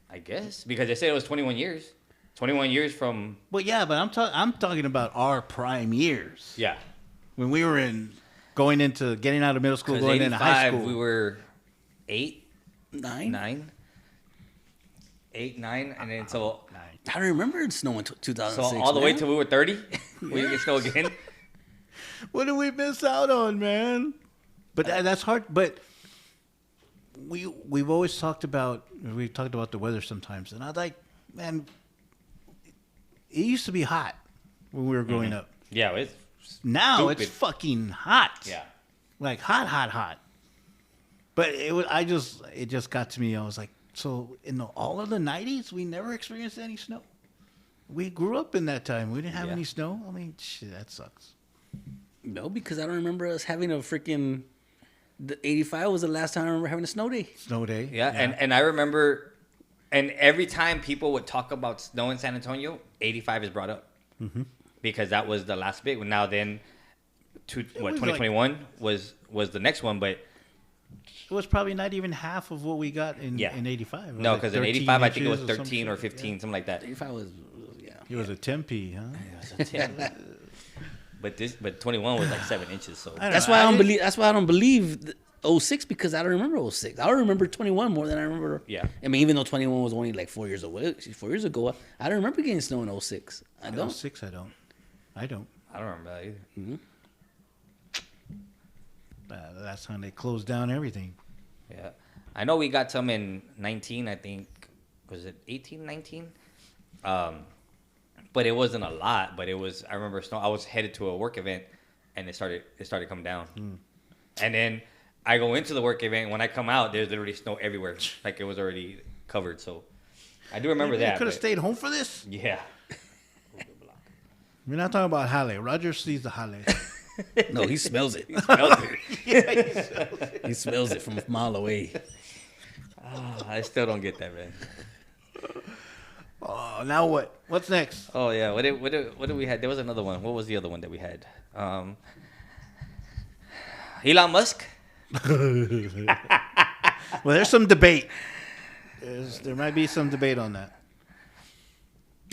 I guess because they said it was 21 years. 21 years from But yeah, but I'm talking about our prime years. yeah. When we were going into getting out of middle school, Because going into high 85 school. we were 8, 9? 9, 8, 9, and then so I don't remember it snowing 2006. all the way man. till we were 30. We didn't get snow again. What did we miss out on, man? But that's hard. But we've always talked about the weather sometimes, and I was like, man, it used to be hot when we were growing up. Yeah, it's Now Stupid. it's fucking hot. yeah. Like hot. But it just got to me. I was like, so in all of the 90s, we never experienced any snow. We grew up in that time. We didn't have Yeah. any snow. I mean, shit, that sucks. No, because I don't remember us having a freaking. The 85 was the last time I remember having a snow day. Snow day. Yeah, and I remember, and every time people would talk about snow in San Antonio, 85 is brought up because that was the last big one. Now then, was 2021 was the next one, but it was probably not even half of what we got in Yeah. in 85. It was no, like because in 13 85 I think it was inches or some 13 or shit. 15, something like that. 85 was, yeah. It was a Tempe, huh? But 21 was like 7 inches. So I don't That's know. why I don't didn't- believe. That's why I don't believe 06 because I don't remember 06. I remember 21 more than I remember. Yeah. I mean, even though 21 was only like 4 years away, 4 years ago, I don't remember getting snow in 06. I don't. 06, I don't. I don't remember that either. That's when they closed down everything. Yeah. I know we got some in 19, I think. Was it 18, 19? But it wasn't a lot. But it was, I remember I was headed to a work event and it started coming down. And then I go into the work event. When I come out, there's literally snow everywhere. Like it was already covered. So I do remember that. You could have but- stayed home for this. Yeah. We're not talking about Halle. Roger sees the Halle. No, he smells it. Smelled it. He smells it from a mile away. I still don't get that, man. Oh, now what? What's next? Oh yeah, what did we had? There was another one. What was the other one that we had? Elon Musk. Well, there's some debate. There might be some debate on that.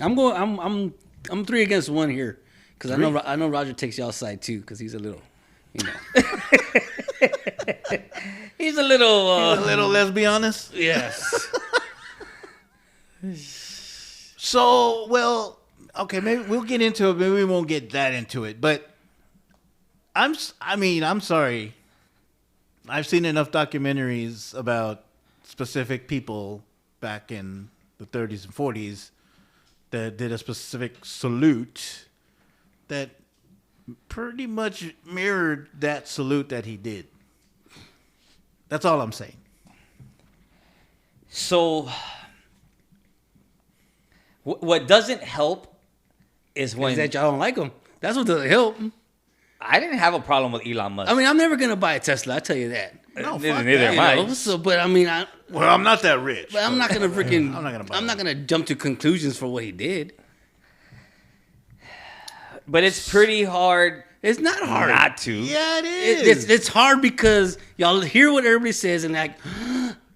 I'm 3 against 1 here because I know Roger takes y'all's side too because he's a little, you know. He's a little. A little, let's be honest. Yes. So, well, okay, maybe we'll get into it. Maybe we won't get that into it. But I'm sorry. I've seen enough documentaries about specific people back in the 30s and 40s that did a specific salute that pretty much mirrored that salute that he did. That's all I'm saying. So, what doesn't help is when Is that y'all don't like him? That's what doesn't help. I didn't have a problem with Elon Musk. I mean, I'm never gonna buy a Tesla. I tell you that. No, neither fuck neither that. am You I. know, so, but I mean, Well, I'm not that rich. but I'm not gonna freaking. I'm not gonna buy I'm not that. gonna jump to conclusions for what he did. But it's pretty hard It's not hard. not to. Yeah, it is. It's hard because y'all hear what everybody says and like,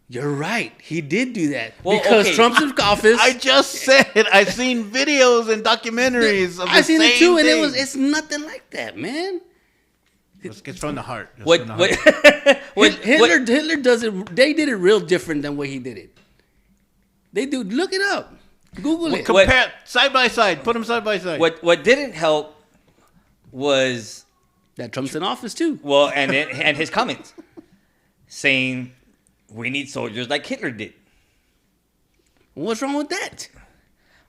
you're right. He did do that Well, because okay. Trump's in office. I just said I've seen videos and documentaries of the I seen same it too, and thing. it's nothing like that, man. It's from the heart. It's What? from the What? heart. Hitler does it. They did it real different than way he did it. They do. Look it up. Google it. Compare side by side. Put them side by side. What didn't help was That Trump's in office too. well, and his comments saying we need soldiers like Hitler did. What's wrong with that?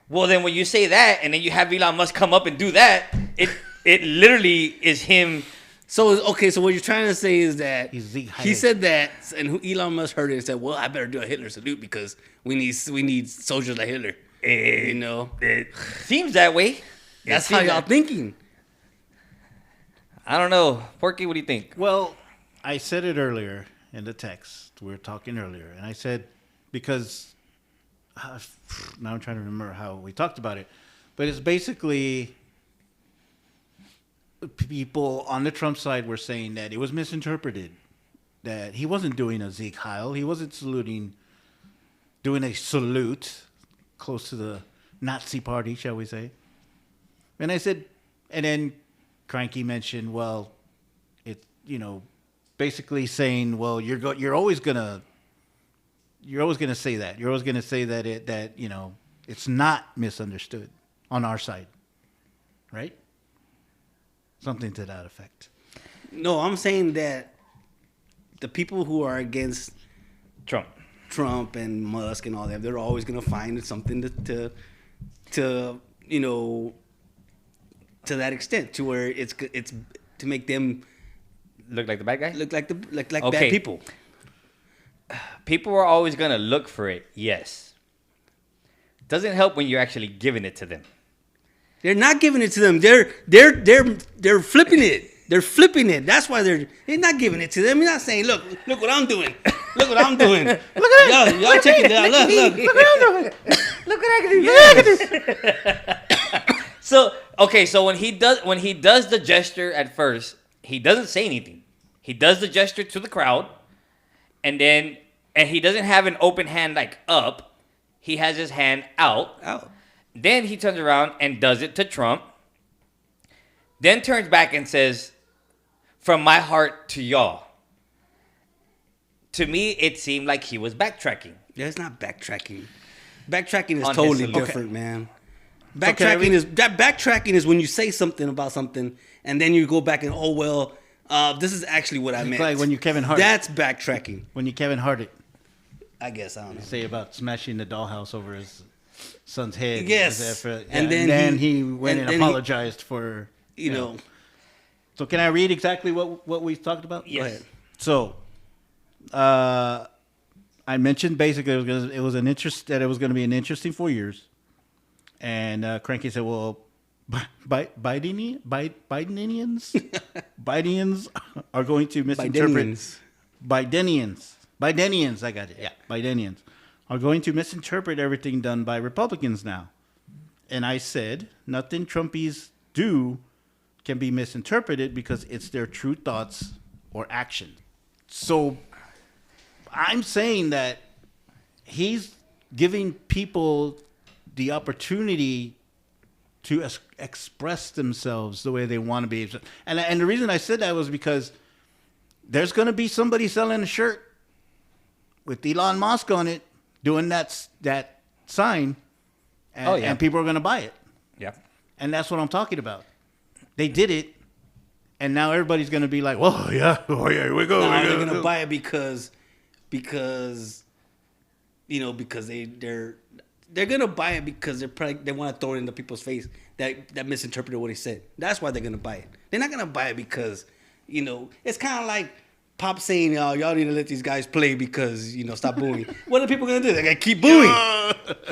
Well, then when you say that, and then you have Elon Musk come up and do that, it literally is him. So okay, so what you're trying to say is that He's Zeke he Heil. said that, and Elon Musk heard it and said, "Well, I better do a Hitler salute because we need soldiers like Hitler." You know, It seems that way. that's It how seems y'all that- thinking. I don't know, Porky. What do you think? Well, I said it earlier in the text. We were talking earlier, and I said because now I'm trying to remember how we talked about it, but it's basically people on the Trump side were saying that it was misinterpreted, that he wasn't doing a Zeke Heil, he wasn't doing a salute close to the Nazi party, shall we say? And I said, and then Cranky mentioned, well, it, basically saying, well, you're always gonna say that. You're always gonna say that it's not misunderstood on our side, right? Something to that effect. No, I'm saying that the people who are against Trump and Musk and all that, they're always gonna find something to that extent, to where it's to make them Look like the bad guy? look like bad Okay. people. People are always gonna look for it. Yes. Doesn't help when you're actually giving it to them. They're not giving it to them. They're flipping it. They're flipping it. That's why they're not giving it to them. They're not saying, look what I'm doing. Look what I'm doing. Look at it. Y'all check it out. Look. Look what I'm doing. So okay, so when he does the gesture at first, he doesn't say anything. He does the gesture to the crowd, and he doesn't have an open hand like up. He has his hand out. Out. Then he turns around and does it to Trump. Then turns back and says, "From my heart to y'all." To me, it seemed like he was backtracking. Yeah, it's not backtracking. Backtracking is On his totally salute. different, man. Okay, Backtracking is when you say something about something and then you go back and This is actually what I meant. like when you Kevin Hart. That's backtracking. When you Kevin Hart it, I guess I don't know. say about smashing the dollhouse over his son's head. Yes. And then he went and then he- apologized for. You know. So can I read exactly what we talked about? Yes. Go ahead. So, I mentioned basically it was an interest that it was going to be an interesting 4 years, and Cranky said, "Well, Bidenians are going to misinterpret Bidenians. I got it. Yeah, Bidenians are going to misinterpret everything done by Republicans now." And I said, "Nothing Trumpies do can be misinterpreted because it's their true thoughts or action." So I'm saying that he's giving people the opportunity to express themselves the way they want to be. And the reason I said that was because there's going to be somebody selling a shirt with Elon Musk on it doing that sign, and, and people are going to buy it. Yeah. And that's what I'm talking about. They did it, and now everybody's going to be like, "Whoa, yeah, oh yeah, here we go." No, they're gonna buy it because you know, because they're gonna buy it because they want to throw it into people's face that misinterpreted what he said. That's why they're gonna buy it. They're not gonna buy it because, you know, it's kind of like Pop saying, y'all need to let these guys play because, you know, stop booing. What are people gonna do? They're gonna keep booing,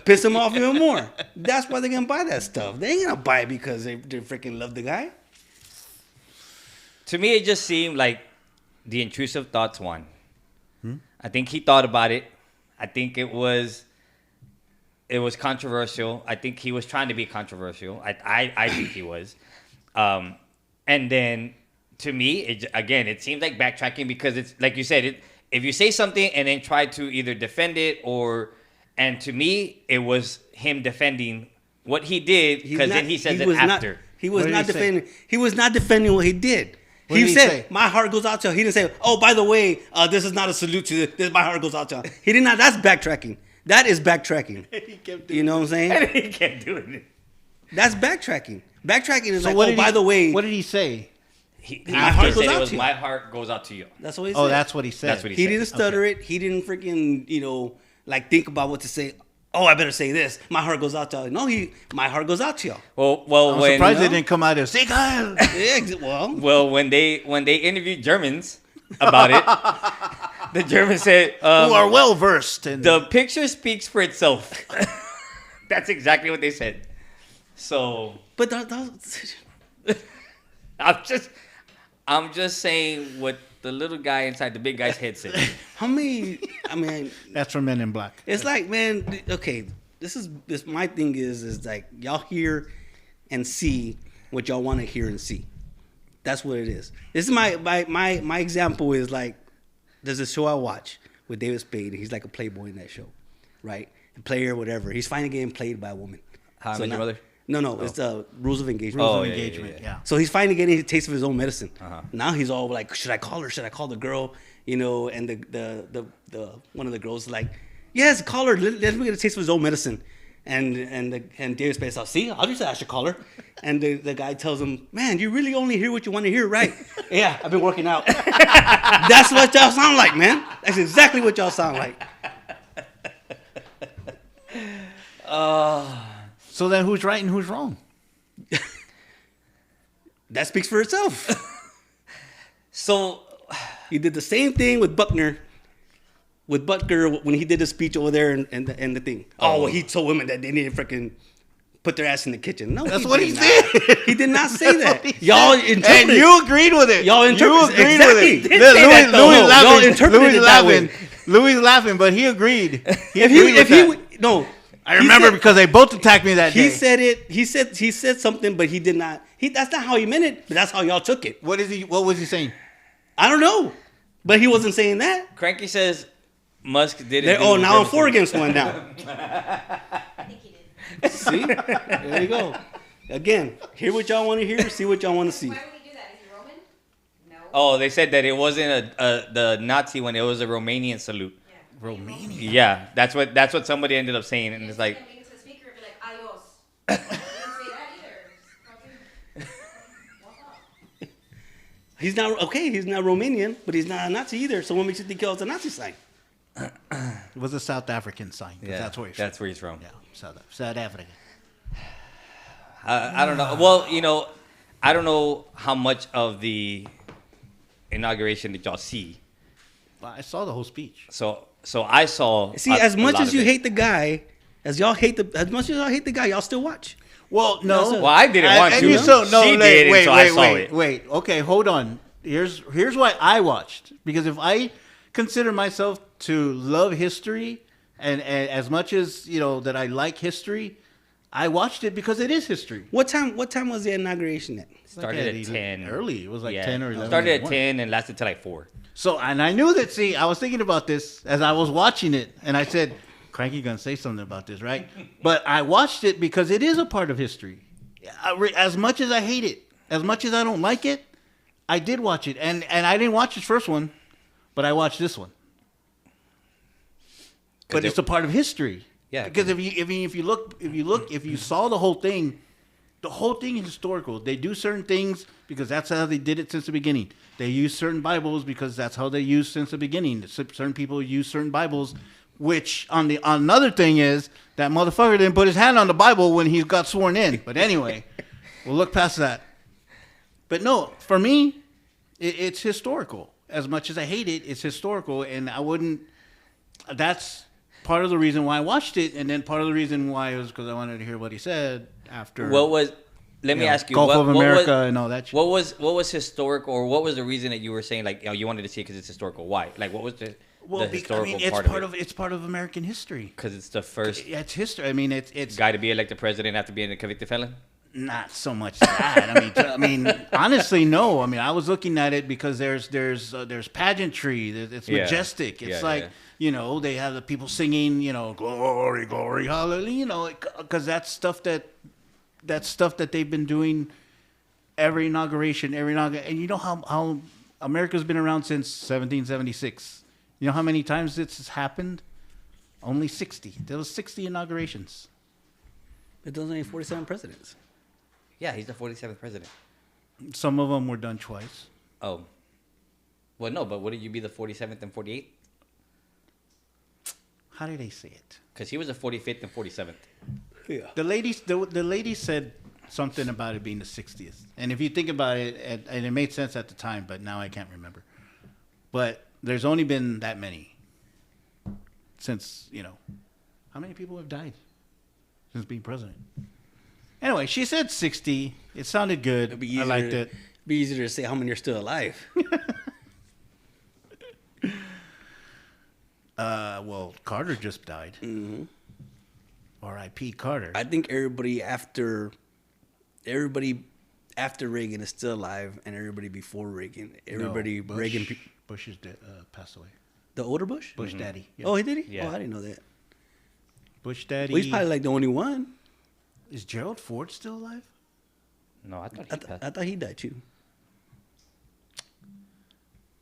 piss them off even more. That's why they're gonna buy that stuff. They ain't gonna buy it because they freaking love the guy. To me, it just seemed like the intrusive thoughts won. I think he thought about it. I think it was controversial. I think he was trying to be controversial. I think he was. And then, to me, it seems like backtracking because it's like you said. If you say something and then try to either defend it and to me, it was him defending what he did because then he says it after. He was What did not he say? defending. He was not defending what he did. What He did he said, say? "My heart goes out to you." He didn't say, "Oh, by the way, this is not a salute to this. My heart goes out to you." He did not. That's backtracking. That is backtracking. You know what I'm saying? And he kept doing it. That's backtracking. Backtracking is So like, what "Oh, did by the way, what did he say? He My heart said goes out it was to you. my heart goes out to you. that's what he said." Oh, that's what he said. That's what He said. didn't stutter it. He didn't freaking, you know, like think about what to say. Oh, I better say this. My heart goes out to you. No, my heart goes out to you. Well, I'm when surprised they didn't come out and say, "Kyle." Yeah, well, well when they interviewed Germans about it, the Germans said, Who are well versed in "The picture speaks for itself." That's exactly what they said. So but I'm just saying what the little guy inside the big guy's head said. how many? I mean, That's from Men in Black. it's like, man, okay, this my thing is like y'all hear and see what y'all want to hear and see. That's what it is. This is my example is like there's a show I watch with David Spade. He's like a playboy in that show, right? A player, whatever. He's finally getting played by a woman. How I Met Your Mother? No, it's the Rules of Engagement. Oh, Of yeah, engagement, yeah. So he's finally getting a taste of his own medicine. Uh-huh. Now he's all like, should I call her? Should I call the girl? You know, and the one of the girls is like, yes, call her. Let me get a taste of his own medicine. And David Spade says, see, I'll just say I should call her. And the guy tells him, man, you really only hear what you want to hear, right? Yeah, I've been working out. That's what y'all sound like, man. That's exactly what y'all sound like. So then, who's right and who's wrong? That speaks for itself. So He did the same thing with Buckner. With Butker when he did the speech over there and the thing. Oh, well, he told women that they need to freaking put their ass in the kitchen. No, That's he what did he not. said. He did not say that. What he Y'all said. interpret And it. you agreed with it. Y'all interpret You it. agreed Exactly. with it. Didn't say that, though. Louis Y'all laughing. interpreted Louis it that way. laughing. Louis laughing, but he agreed. He If agreed with that. he no, I remember because they both attacked me that he day. said it. He said something, but he did not. That's not how he meant it. But that's how y'all took it. What was he saying? I don't know, but he wasn't saying that. Cranky says Musk did it. Oh, now I'm 4 against 1 now. I think he did. See, there you go. Again, hear what y'all want to hear, see what y'all want to see. Why would he do that? Is he Roman? No. Oh, they said that it wasn't the Nazi one; it was a Romanian salute. Yeah. Romania. Yeah, that's what somebody ended up saying, and it's like, Make it to the speaker and be like, adios. He didn't say that either. Just fucking walk off. He's not okay. He's not Romanian, but he's not a Nazi either. So what makes you think it was a Nazi sign? It was a South African sign. 'Cause that's where he's That's from. where he's from. Yeah, South Africa. I don't know. Well, I don't know how much of the inauguration did y'all see. Well, I saw the whole speech. So I saw. See, as much as you hate the guy, as much as y'all hate the guy, y'all still watch. Well, no. Well, I didn't want and to. You still, no, She wait, did, and wait, so I wait, saw wait, it. wait. Okay, hold on. Here's why I watched. Because if I consider myself to love history, and as much as that I like history, I watched it because it is history. What time was the inauguration at? Started Like at 10. Early. It was like Yeah. 10 or 11. Started in at the morning. 10 and lasted till like 4. So, and I knew that, see, I was thinking about this as I was watching it, and I said, Cranky gonna say something about this, right? But I watched it because it is a part of history. As much as I hate it, as much as I don't like it, I did watch it. And I didn't watch the first one, but I watched this one. But it's a part of history. Yeah. Because if you saw the whole thing is historical. They do certain things because that's how they did it since the beginning. They use certain Bibles because that's how they used since the beginning. Certain people use certain Bibles, which another thing is that motherfucker didn't put his hand on the Bible when he got sworn in. But anyway, we'll look past that. But no, for me, it's historical. As much as I hate it, it's historical, and I wouldn't. That's part of the reason why I watched it, and then part of the reason why was because I wanted to hear what he said after. Let me ask you. Gulf of America what was, and all that shit. What was historical, or what was the reason that you were saying like you wanted to see it because it's historical? Why? Like what was the historical part of it? It's part of American history. Because it's the first Yeah, it's history. I mean, it's guy to be elected president after being a convicted felon. not so much that. I mean, honestly, no. I mean, I was looking at it because there's pageantry. It's Yeah. majestic. It's Yeah, like yeah. they have the people singing, glory, glory, hallelujah. Because that's stuff that they've been doing every inauguration, and you know how America's been around since 1776. You know how many times this has happened? Only 60. There was 60 inaugurations. It doesn't only 47 presidents. Yeah, he's the 47th president. Some of them were done twice. Oh. Well, no, but wouldn't you be the 47th and 48th? How did they say it? Because he was the 45th and 47th. Yeah. The lady said something about it being the 60th. And if you think about it, and it made sense at the time, but now I can't remember. But there's only been that many since, how many people have died since being president? Anyway, she said 60. It sounded good. It'd be I easier liked it. Be easier to say how many are still alive. Well, Carter just died. Mm-hmm. R.I.P. Carter. I think everybody after Reagan is still alive, and everybody before Reagan, everybody No, Reagan, Bush is passed away. the older Bush. Bush daddy. Yeah. Oh, he did he? Yeah. Oh, I didn't know that. Bush daddy. Well, he's probably like the only one. Is Gerald Ford still alive? No, I thought I, he passed. I thought he died too.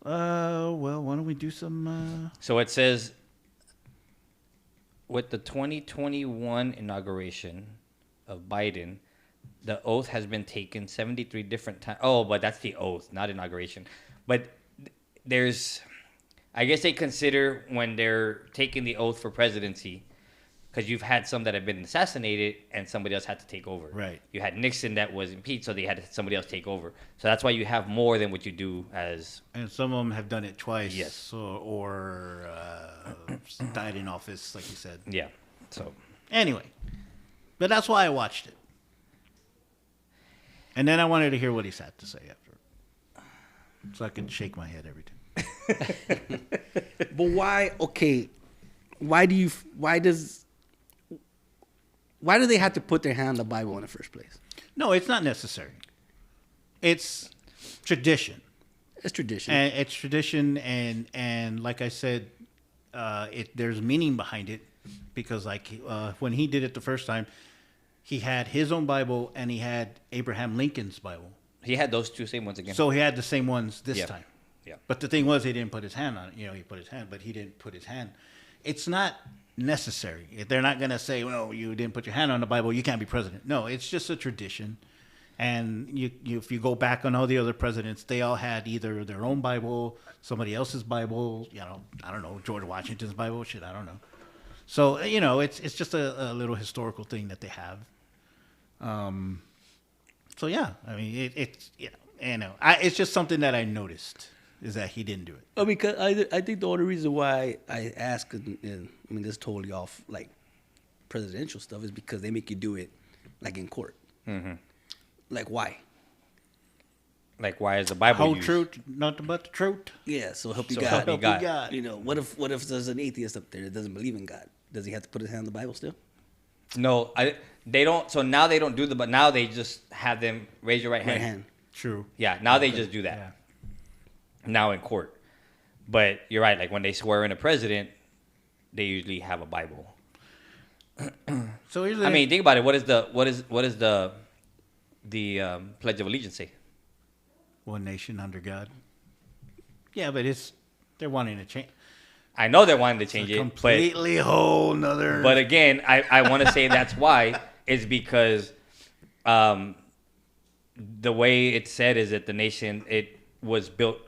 Well, why don't we do some? So it says, with the 2021 inauguration of Biden, the oath has been taken 73 different times. Oh, but that's the oath, not inauguration. But there's, I guess they consider when they're taking the oath for presidency, because you've had some that have been assassinated and somebody else had to take over. Right. You had Nixon that was impeached, so they had somebody else take over. So that's why you have more than what you do as. And some of them have done it twice. Yes. Or died in office, like you said. Yeah. So. Anyway, but that's why I watched it. And then I wanted to hear what he had to say after, so I could shake my head every time. But why? Okay, why do they have to put their hand on the Bible in the first place? No, it's not necessary. It's tradition. It's tradition. And it's tradition, and like I said, there's meaning behind it, because when he did it the first time, he had his own Bible and he had Abraham Lincoln's Bible. He had those two same ones again. So he had the same ones this Yeah. time. Yeah. But the thing was, he didn't put his hand on it. He put his hand, but he didn't put his hand. It's not necessary. If they're not going to say, well, you didn't put your hand on the Bible, you can't be president. No, it's just a tradition. And if you go back on all the other presidents, they all had either their own Bible, somebody else's Bible, I don't know, George Washington's Bible, shit, I don't know. So, it's just a little historical thing that they have. So yeah, I mean, it's just something that I noticed is that he didn't do it. Oh, because I think the only reason why I ask, and I mean, this is totally off like presidential stuff, is because they make you do it like in court. Mm-hmm. Like why? Like, why is the Bible Whole used? truth, nothing but the truth. Yeah, so help you So God. help you God. God. What if there's an atheist up there that doesn't believe in God? Does he have to put his hand on the Bible still? No, they don't. So now they don't do but now they just have them raise your right hand. Right hand. True. Yeah, now they just do that. Yeah. Now in court. But you're right. Like when they swear in a president, they usually have a Bible. So here's I mean, think about it. What is the Pledge of Allegiance say? one nation under God. Yeah, but they're wanting to change. I know they're wanting to change it, Completely whole nother. but again, I want to say that's why is because the way it's said is that the nation it was built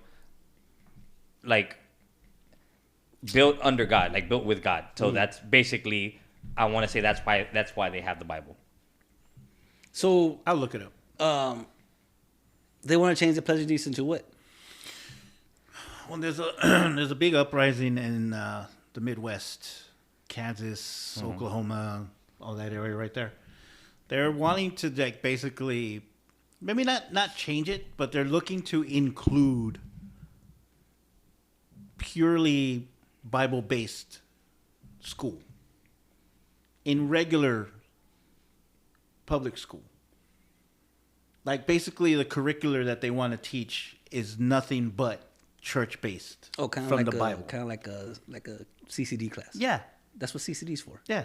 under God, like built with God. So that's basically I want to say that's why they have the Bible. So I'll look it up. they want to change the Pledge of Allegiance to what? Well, there's a big uprising in the Midwest, Kansas, Oklahoma, all that area right there. They're wanting to like basically, maybe not change it, but they're looking to include purely Bible-based school in regular public school. Like basically the curricular that they want to teach is nothing but church-based Oh, kind of from like the Bible. kind of like a CCD class. Yeah, That's what CCD's for. yeah,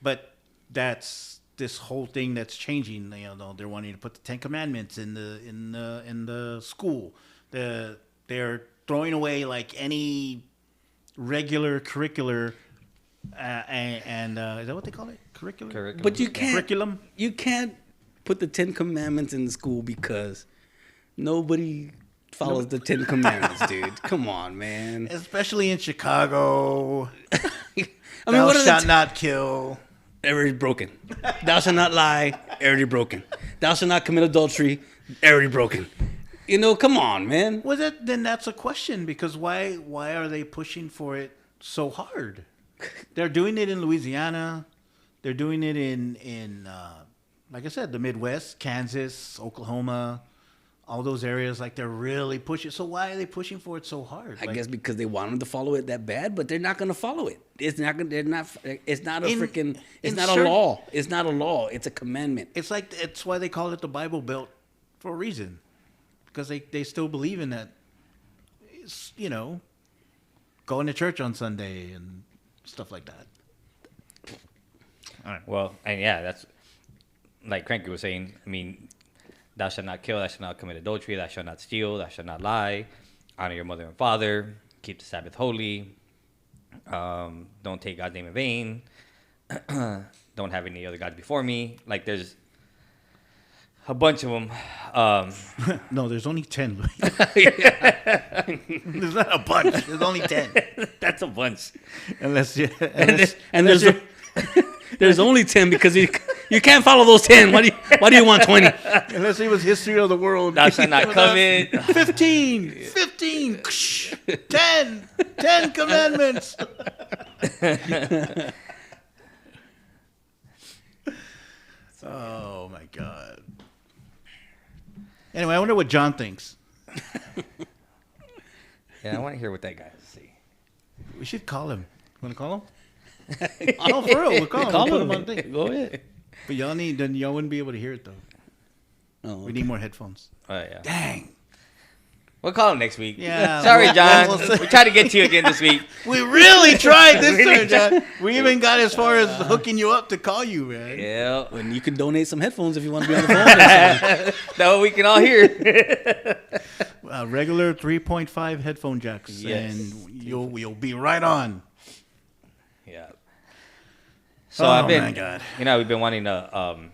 but that's this whole thing that's changing. They're wanting to put the Ten Commandments in the school. They're throwing away like any regular curricular, and is that what they call it? Curriculum. But you can't. Curriculum. You can't put the 10 Commandments in the school because nobody follows the 10 Commandments, dude. Come on, man. Especially in Chicago. I mean, Thou what are shalt the not kill. already broken. Thou shalt not lie, already broken. Thou shalt not commit adultery, already broken. Come on, man. Well, then that's a question, because why are they pushing for it so hard? They're doing it in Louisiana. They're doing it in like I said, the Midwest, Kansas, Oklahoma, all those areas. Like they're really pushing. So why are they pushing for it so hard? I guess because they want them to follow it that bad, but they're not going to follow it. It's not. They're not. It's not a freaking. It's not a law. It's not a law. It's a commandment. It's why they call it the Bible Belt for a reason, because they still believe in that. It's, going to church on Sunday and stuff like that. Well, and yeah, that's like Cranky was saying. I mean, thou shalt not kill, thou shalt not commit adultery, thou shalt not steal, thou shalt not lie, honor your mother and father, keep the Sabbath holy, don't take God's name in vain, don't have any other gods before me. Like there's a bunch of them. No, there's only 10. There's not a bunch. There's only 10. That's a bunch. Unless There's only 10 because you can't follow those 10. Why do you want 20? unless it was history of the world. Thou shalt not covet. 15, 10 commandments. Oh my God. Anyway, I wonder what John thinks. Yeah, I want to hear what that guy has to say. We should call him. Want to call him? No, for real. We'll call him. Call We'll put him. him on thing. Go ahead. But y'all wouldn't be able to hear it though. Oh, We need more headphones. Oh yeah. Dang. We'll call him next week. Yeah, Sorry, John. we'll see. We tried to get to you again this week. We really tried this time, John. We even got as far as hooking you up to call you, man. Yeah. And you can donate some headphones if you want to be on the phone. Or That way we can all hear. Regular 3.5 headphone jacks, Yes. and you'll be right on. Yeah. So Oh, I've been, my God. we've been wanting to.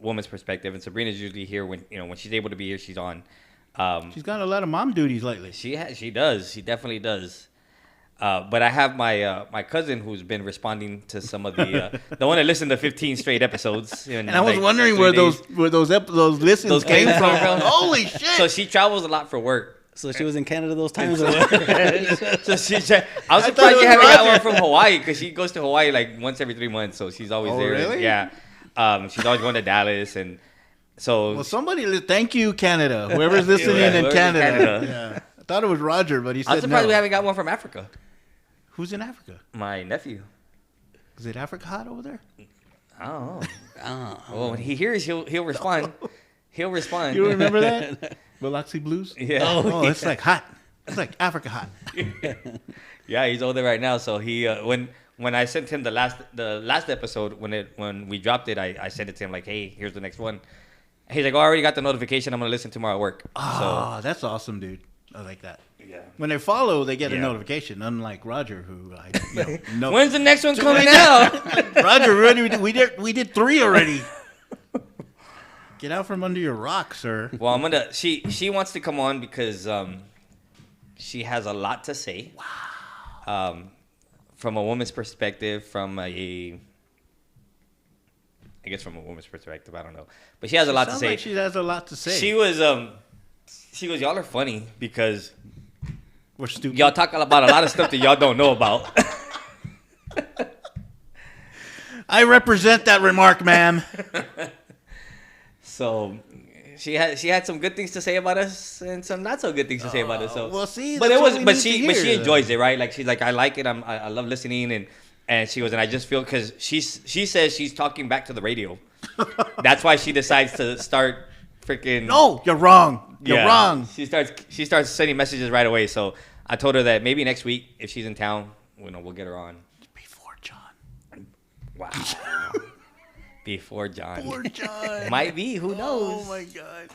woman's perspective, and Sabrina's usually here when when she's able to be here, she's on. She's got a lot of mom duties lately. She does. She definitely does. But I have my my cousin who's been responding to some of the one that listened to 15 straight episodes. And I was wondering where those listens Those came came from. from. Holy shit! So she travels a lot for work. So she was in Canada those times. So I was thought surprised it you haven't was got one Roger. from Hawaii because she goes to Hawaii like once every 3 months. So she's always Oh, there. really? Yeah. She's always going to Dallas, and so Well, thank you, Canada. Whoever's listening in whoever's in Canada. Canada. Yeah. I thought it was Roger, but he said I'm surprised no. we haven't got one from Africa. Who's in Africa? My nephew. Is it Africa hot over there? I don't know. Oh. Well, when he hears, he'll respond. He'll respond. You remember that? Biloxi Blues? Yeah. Oh, it's like hot. It's like Africa hot. Yeah, he's over there right now. So he when I sent him the last episode when we dropped it, I sent it to him like, hey, here's the next one. He's like, oh, I already got the notification. I'm gonna listen tomorrow at work. Oh, that's awesome, dude. I like that. So yeah. When they follow, they get a Yeah. notification. Unlike Roger, who I no. When's the next one coming out? Roger, we did 3 already. Get out from under your rock, sir. Well, I'm gonna. She wants to come on because she has a lot to say. Wow. From a woman's perspective, from I guess from a woman's perspective, I don't know, but she has a lot to Sounds say. like she has a lot to say. She goes, y'all are funny because We're stupid. y'all talk about a lot of stuff that y'all don't know about. I represent that remark, ma'am. So she had some good things to say about us and some not so good things to say about us. So well, see, but that's it what was we but need she to but she hear. enjoys it, right? Like she's like, I like it. I love listening and she goes, and I just feel because she says she's talking back to the radio. That's why she decides to start freaking. No, you're wrong. You're Yeah. wrong. She starts sending messages right away. So I told her that maybe next week if she's in town, we'll get her on. Before John. Wow. Before John. Poor John. Might be. Who knows? Oh my God.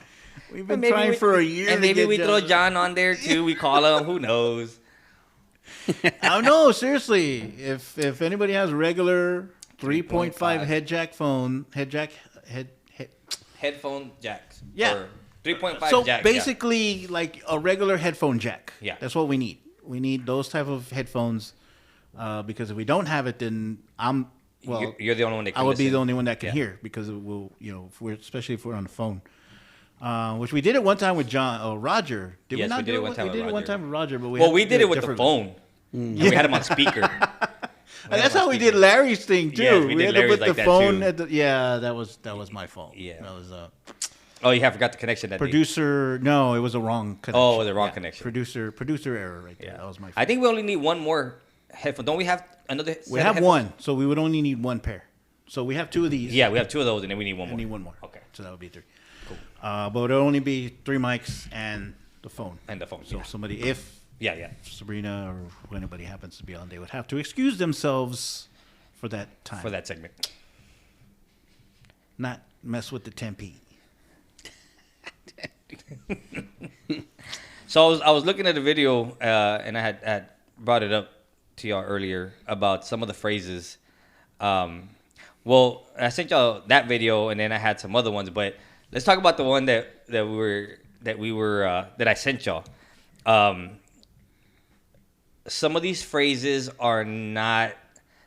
We've And been trying for a year. And to maybe get we throw John on there too. We call him. Who knows? I don't know. Seriously, if anybody has regular 3.5 head jack phone, head. Headphone jacks. Yeah. Or 3.5 So jack. basically, like a regular headphone jack. Yeah. That's what we need. We need those type of headphones because if we don't have it, then You're the only one that can I would be listen. the only one that can Yeah. hear because it will, especially if we're on the phone. Which we did it one time with Roger. Did Yes, we not we did do it one time We with did it one Roger. time with Roger, but Well, we did it with the differently. phone. And we had him on speaker. And that's how we did Larry's thing too. Yes, we did had Larry's to put like the that, phone too. at the. Yeah, that was my fault. Yeah. that was Oh, yeah, I forgot the connection that day. producer. No, it was a wrong connection. Oh, it was a wrong connection. Producer error right there. Yeah. That was my fault. I think we only need one more headphone. Don't we have another? set We of have headphones? one, so we would only need one pair. So we have 2 of these. Yeah, we have 2 of those, and then we need one We more. need one more. Okay. So that would be 3. Cool. But it'll only be 3 mics and the phone. And the phone. So yeah. somebody, if Yeah. Sabrina or anybody happens to be on, they would have to excuse themselves for that time. For that segment. Not mess with the tempe. So I was looking at a video, and I had brought it up to y'all earlier about some of the phrases. Well, I sent y'all that video, and then I had some other ones. But let's talk about the one that I sent y'all. Some of these phrases are not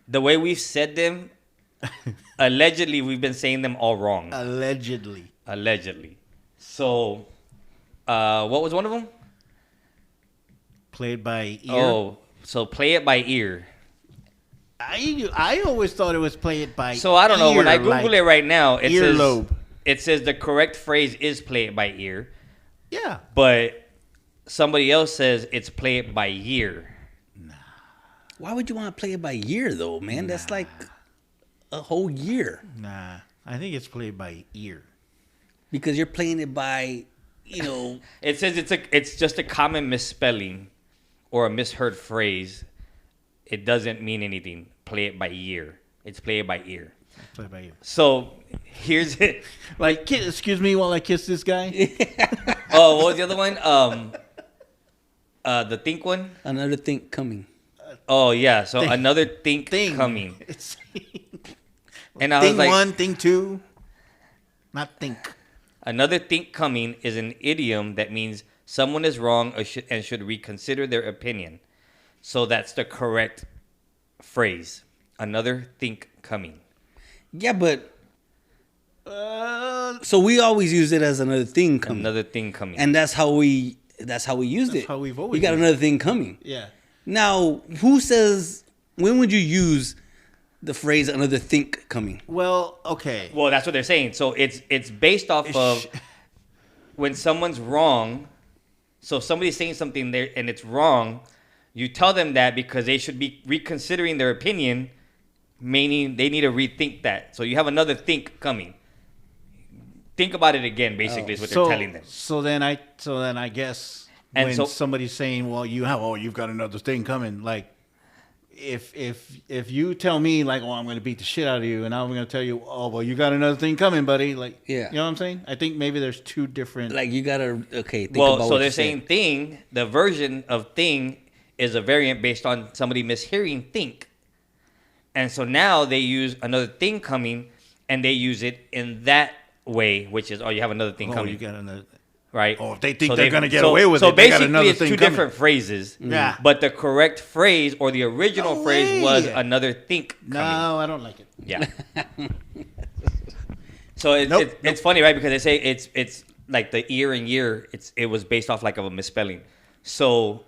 the way we've said them. Allegedly, we've been saying them all wrong. Allegedly. So, what was one of them? Played by ear. Oh, so play it by ear. I always thought it was play it by So I don't know. When I ear, Google like it right now, earlobe. it says the correct phrase is play it by ear, Yeah. but somebody else says it's play it by year. Why would you want to play it by year though, man? That's like a whole year Nah. I think it's played by ear. because you're playing it by, It says it's just a common misspelling or a misheard phrase. It doesn't mean anything. Play it by year. It's play it by ear. Play it by ear. So here's it. Like, excuse me while I kiss this guy. Oh, what was the other one? The think one. another thing coming. Oh yeah. So Thing. another think Thing coming. It's And I was thing like, 1, thing 2. not think. Another think coming is an idiom that means someone is wrong and should reconsider their opinion. So that's the correct phrase. Another think coming. Yeah, but so we always use it as another thing coming, Another thing coming. and that's how we used it. how we've always We got used another thing coming. Yeah. Now, who says? When would you use the phrase "another think coming"? Well, okay. Well, that's what they're saying. So it's based off of when someone's wrong. So if somebody's saying something there and it's wrong, you tell them that because they should be reconsidering their opinion, meaning they need to rethink that. So you have another think coming. Think about it again. Basically, is what they're telling them. So then I guess And when so- somebody's saying, "Well, you've got another thing coming," like if you tell me like, "Oh, I'm going to beat the shit out of you," and I'm going to tell you, "Oh, well, you got another thing coming, buddy," like, Yeah. you know what I'm saying? I think maybe there's two different. Like you gotta think Well, about so what they're you saying said. thing. The version of thing is a variant based on somebody mishearing think. And so now they use another thing coming, and they use it in that way, which is, you have another thing oh, coming, you got another. right? Oh, if they think they're they've- gonna get away with so it, they got basically another it's thing two coming. different phrases. Yeah. But the correct phrase or the original No phrase was way. another think No, coming. I don't like it. Yeah. So Nope, it's funny, right? Because they say it's like the year and year. It was based off like of a misspelling. So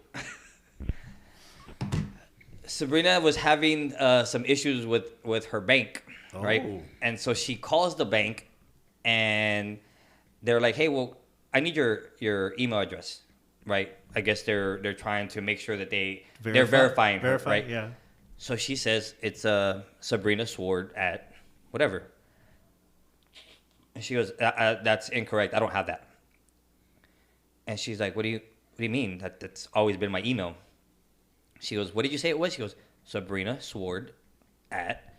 Sabrina was having some issues with her bank, right? Oh. And so she calls the bank, and they're like, "Hey, well, I need your email address," right? I guess they're trying to make sure that they're verifying her, right? Yeah. So she says it's Sabrina Sword at whatever. And she goes, "That's incorrect. I don't have that." And she's like, "What do you mean? That's always been my email." She goes, "What did you say it was?" She goes, "Sabrina Sword at,"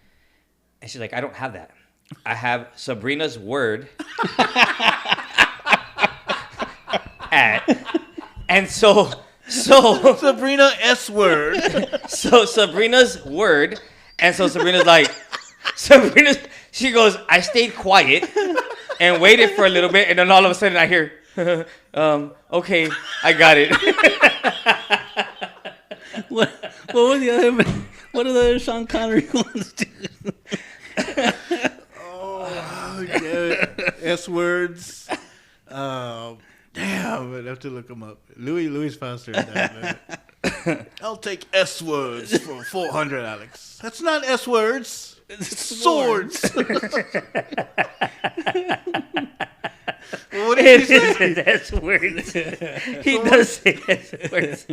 and she's like, "I don't have that. I have Sabrina's word at," and so Sabrina S word. So Sabrina's word, and so Sabrina's like, she goes, "I stayed quiet and waited for a little bit, and then all of a sudden I hear, okay, I got it." What was the other? What are the other Sean Connery ones do? Oh, yeah. S words. Damn, I'd have to look them up. Louis faster than that, man. I'll take S words for 400, Alex. That's not S words. It's swords. Well, what did he say? That's words. He does say that's words.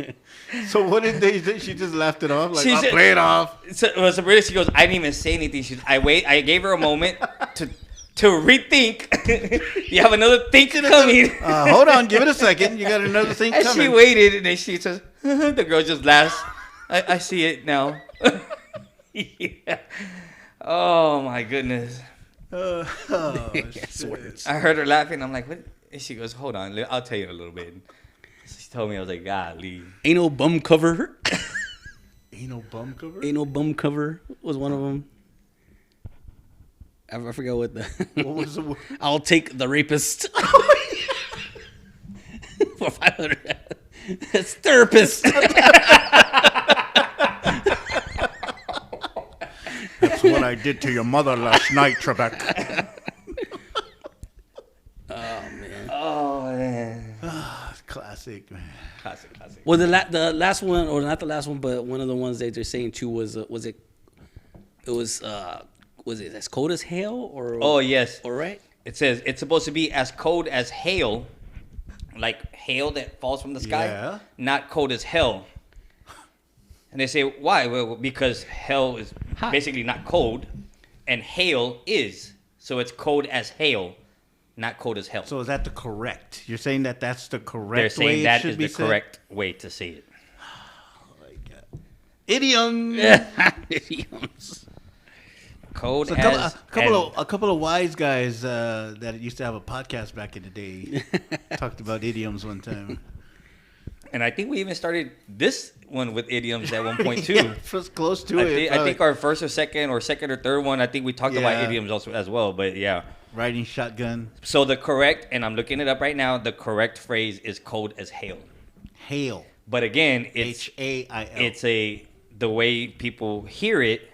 So what did they say? She just laughed it off. Like, She I'll said- play it off. So Sabrina, she goes, "I didn't even say anything." I gave her a moment to rethink. You have another think coming. Hold on, give it a second. You got another thing And coming. she waited, and then she says, the girl just laughs. I see it now. Yeah. Oh, my goodness. Shit. I heard her laughing. I'm like, what? And she goes, hold on. I'll tell you in a little bit. She told me, I was like, golly. Ain't no bum cover. Ain't no bum cover? Ain't no bum cover was one of them. I forgot what the. What was the word? I'll take the rapist. For 500. It's therapist. That's what I did to your mother last night, Trebek. Oh, man. Classic, man. Classic. Well, the last one, or not the last one, but one of the ones that they're saying too was it as cold as hail or? Oh, yes. All right. It says it's supposed to be as cold as hail, like hail that falls from the sky, Yeah. not cold as hell. And they say, why? Well, because hell is basically not cold, and hail is. So it's cold as hail, not cold as hell. So is that the correct? You're saying that that's the correct They're way saying it that should is be the said? correct way to say it. Idiom. Idioms. Cold So as a couple of wise guys that used to have a podcast back in the day talked about idioms one time. and I think we even started this one with idioms at one point too. Yeah, it was close to it. I think our first or second or third one, I think we talked Yeah. about idioms also as well. But yeah, Riding shotgun. So the correct, and I'm looking it up right now, the correct phrase is cold as hail. Hail. But again, it's Hail. it's the way people hear it.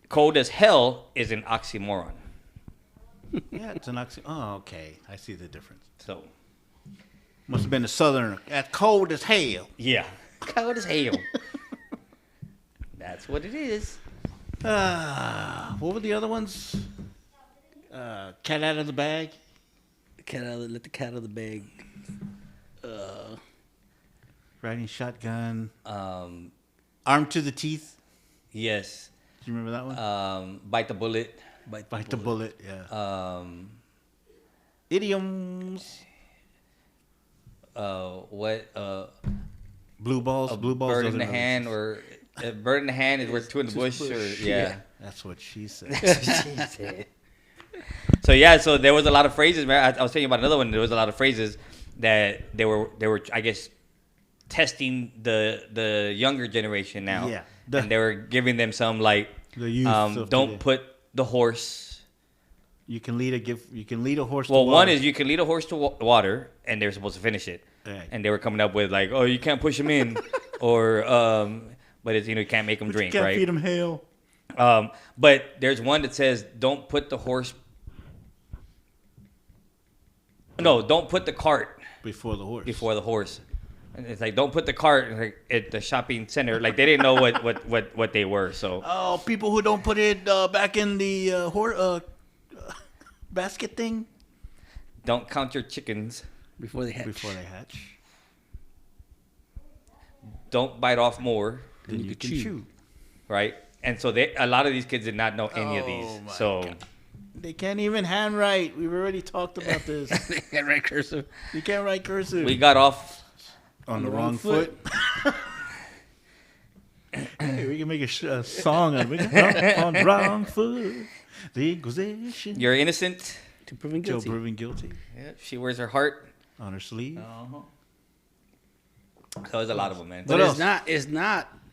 Cold as hell is an oxymoron. Yeah, it's an Oh, okay. I see the difference. So Must have been a southerner. That's cold as hell. yeah, cold as hell. That's what it is. What were the other ones? Cat out of the bag. Let the cat out of the bag. Riding shotgun. Armed to the teeth. Yes. Do you remember that one? Bite the bullet. Bite the bullet. Yeah. Idioms. What? Blue balls. Blue balls. Bird in those the are hand, or bird in the hand is worth two in the bush. Or, yeah. That's what she said. So yeah, so there was a lot of phrases, man. I was telling you about another one. There was a lot of phrases that they were, I guess, testing the younger generation now. Yeah. And they were giving them some like, The youth of don't today. put the horse. You can lead a horse. Well, to one water. is you can lead a horse to water, and they're supposed to finish it. Right. And they were coming up with like, oh, you can't push them in, or but it's you can't make them drink, you can't right? feed them hail. But there's one that says, don't put the horse. No, don't put the cart Before the horse. before the horse. And it's like, don't put the cart at the shopping center. Like they didn't know what they were. So Oh, people who don't put it back in the basket thing don't count your chickens. Before they hatch. before they hatch. Don't bite off more, Then you can chew. right? And so a lot of these kids did not know any of these. my So God. They can't even handwrite. We've already talked about this. Right cursive. You can't write cursive. we got off. on the wrong foot. Hey, we can make a song on the wrong foot. The Inquisition. You're innocent. To proven Joe guilty. proven guilty Yeah, she wears her heart. on her sleeve. So there's a lot of them, man. But What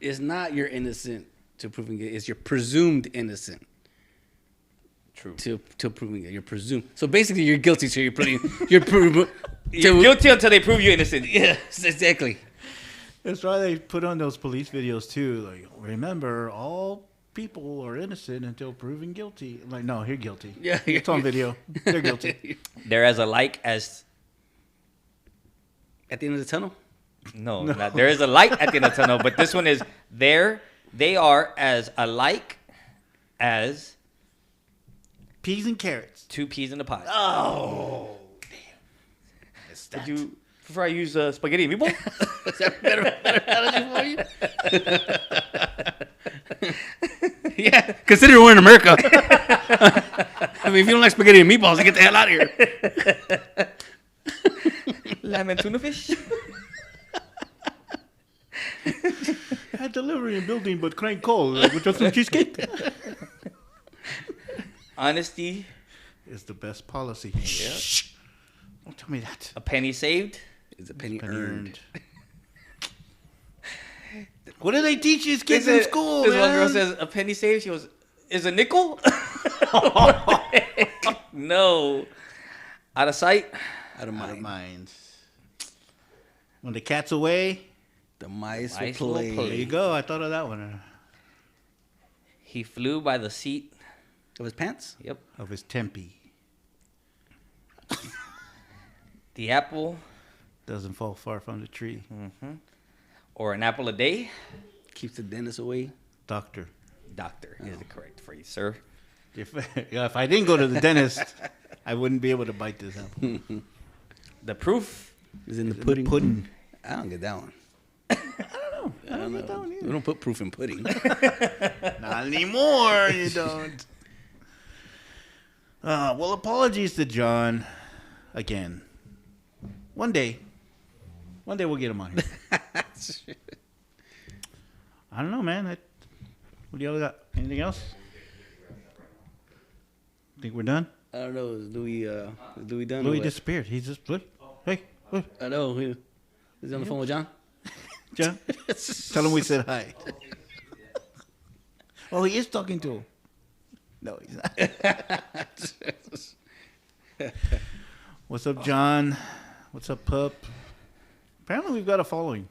it's not you're innocent to proving guilty. It's you're presumed innocent. True. To proving it. You're presumed. So basically you're guilty, so you're putting you're You're guilty until they prove you innocent. Yes, exactly. That's why they put on those police videos too. Like, remember, all people are innocent until proven guilty. I'm like, no, you're guilty. Yeah. It's on video. They're guilty. They're as alike as At the end of the tunnel? no. Not, there is a light at the end of the tunnel, but this one is they are as alike as Peas and carrots. two peas in a pod. Oh, damn. Would you prefer I use spaghetti and meatball? Is that better analogy for you? Yeah, consider we're in America. I mean, if you don't like spaghetti and meatballs, then get the hell out of here. Lamb and tuna fish. I had delivery and building, but crank cold. Like, with just some cheesecake. Honesty, Is the best policy. Shh. Don't tell me that. a penny saved. It's a penny Penny earned. What do they teach these kids in school, This man? one girl says a penny saved. She goes, is a nickel? No. Out of sight. Out of Out of mind. mind. When the cat's away, The mice will Mice will play. there you go. I thought of that one. He flew by the seat. Of his pants? Yep. Of his tempe. The apple Doesn't fall far from the tree. or an apple a day. Keeps the dentist away. Doctor. Doctor is the correct phrase, sir. If I didn't go to the dentist, I wouldn't be able to bite this apple. The proof. Is in the pudding. Pudding. I don't get that one. I don't get that one We don't put proof in pudding. Not anymore, you don't. Well, apologies to John again. One day we'll get him on here. I don't know, man. What do y'all got? Anything else? Think we're done? I don't know. Is Louis done? or Louis what? disappeared. He's just look. Hey, look, I know. Is he on the phone with John? John. Tell him we said hi. Oh, he is talking to him. No, he's not. What's up, John? What's up, Pup? Apparently, we've got a following.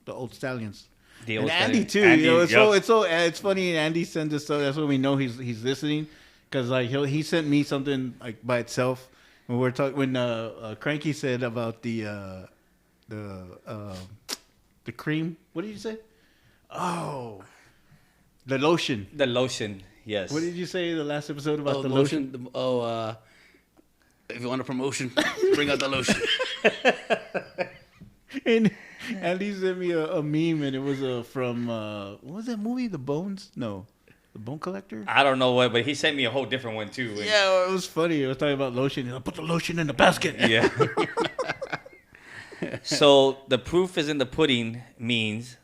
The Old Stallions. The And old Andy Stallion. too. Andy, You know, yup. it's funny. Andy sends us stuff. That's when we know he's listening. Because like he sent me something like by itself when we're talking when Cranky said about the cream. What did you say? Oh, the lotion. The lotion, yes. What did you say the last episode about Oh, the lotion? lotion. If you want a promotion, bring out the lotion. And Andy sent me a meme, and it was from what was that movie? The Bones? No, The Bone Collector. I don't know what, but he sent me a whole different one too. And- Yeah, it was funny. It was talking about lotion. He's like, put the lotion in the basket. Yeah. So the proof is in the pudding means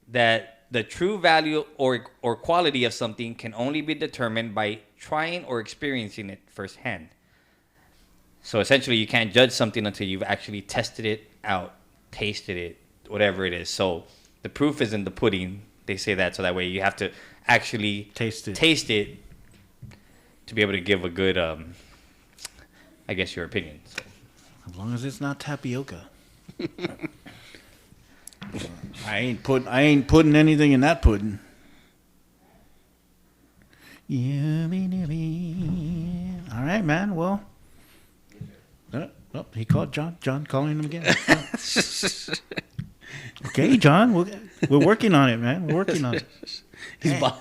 that the true value or quality of something can only be determined by trying or experiencing it firsthand. So essentially, you can't judge something until you've actually tested it out, tasted it, whatever it is. So the proof is in the pudding. They say that so that way you have to actually Taste it. to be able to give a good, I guess, your opinion. So. As long as it's not tapioca. I ain't putting anything in that pudding. Yummy. All right, man. Well, oh, he called John. John calling him again. Okay, John. We're working on it, man. We're working on it.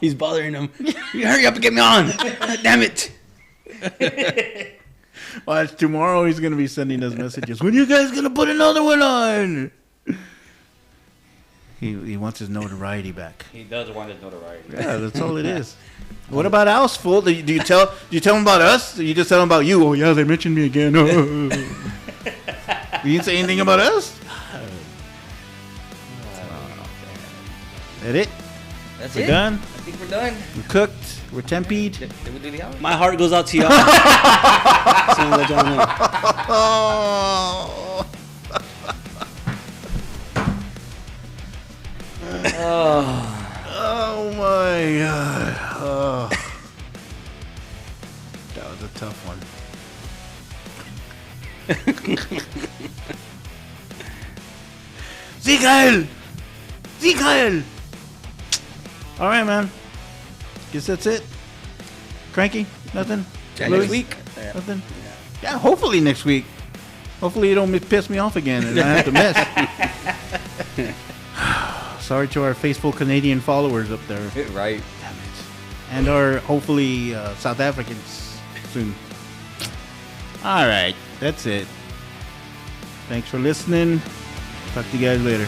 He's bothering him. You hurry up and get me on. Damn it. Well, tomorrow he's gonna be sending us messages. When you guys gonna put another one on? He wants his notoriety back. He does want his notoriety. Yeah, that's all it is. What about Al's fool? Do you tell him about us? Or you just tell him about you? Oh yeah, they mentioned me again. You didn't say anything about us? That it? That's We're it. done. I think we're done. We're cooked. We're tempeed. Did we do the hour? My heart goes out to y'all. Just wanna let y'all know. Oh my god. Oh. That was a tough one. Siegheil! Siegheil! All right, man. Guess that's it. Cranky? Nothing? Yeah, Louis? next week. Nothing? Yeah, hopefully next week. Hopefully you don't piss me off again and I have to miss. Sorry to our faithful Canadian followers up there. Right. Damn it. And our hopefully South Africans soon. All right, that's it. Thanks for listening. Talk to you guys later.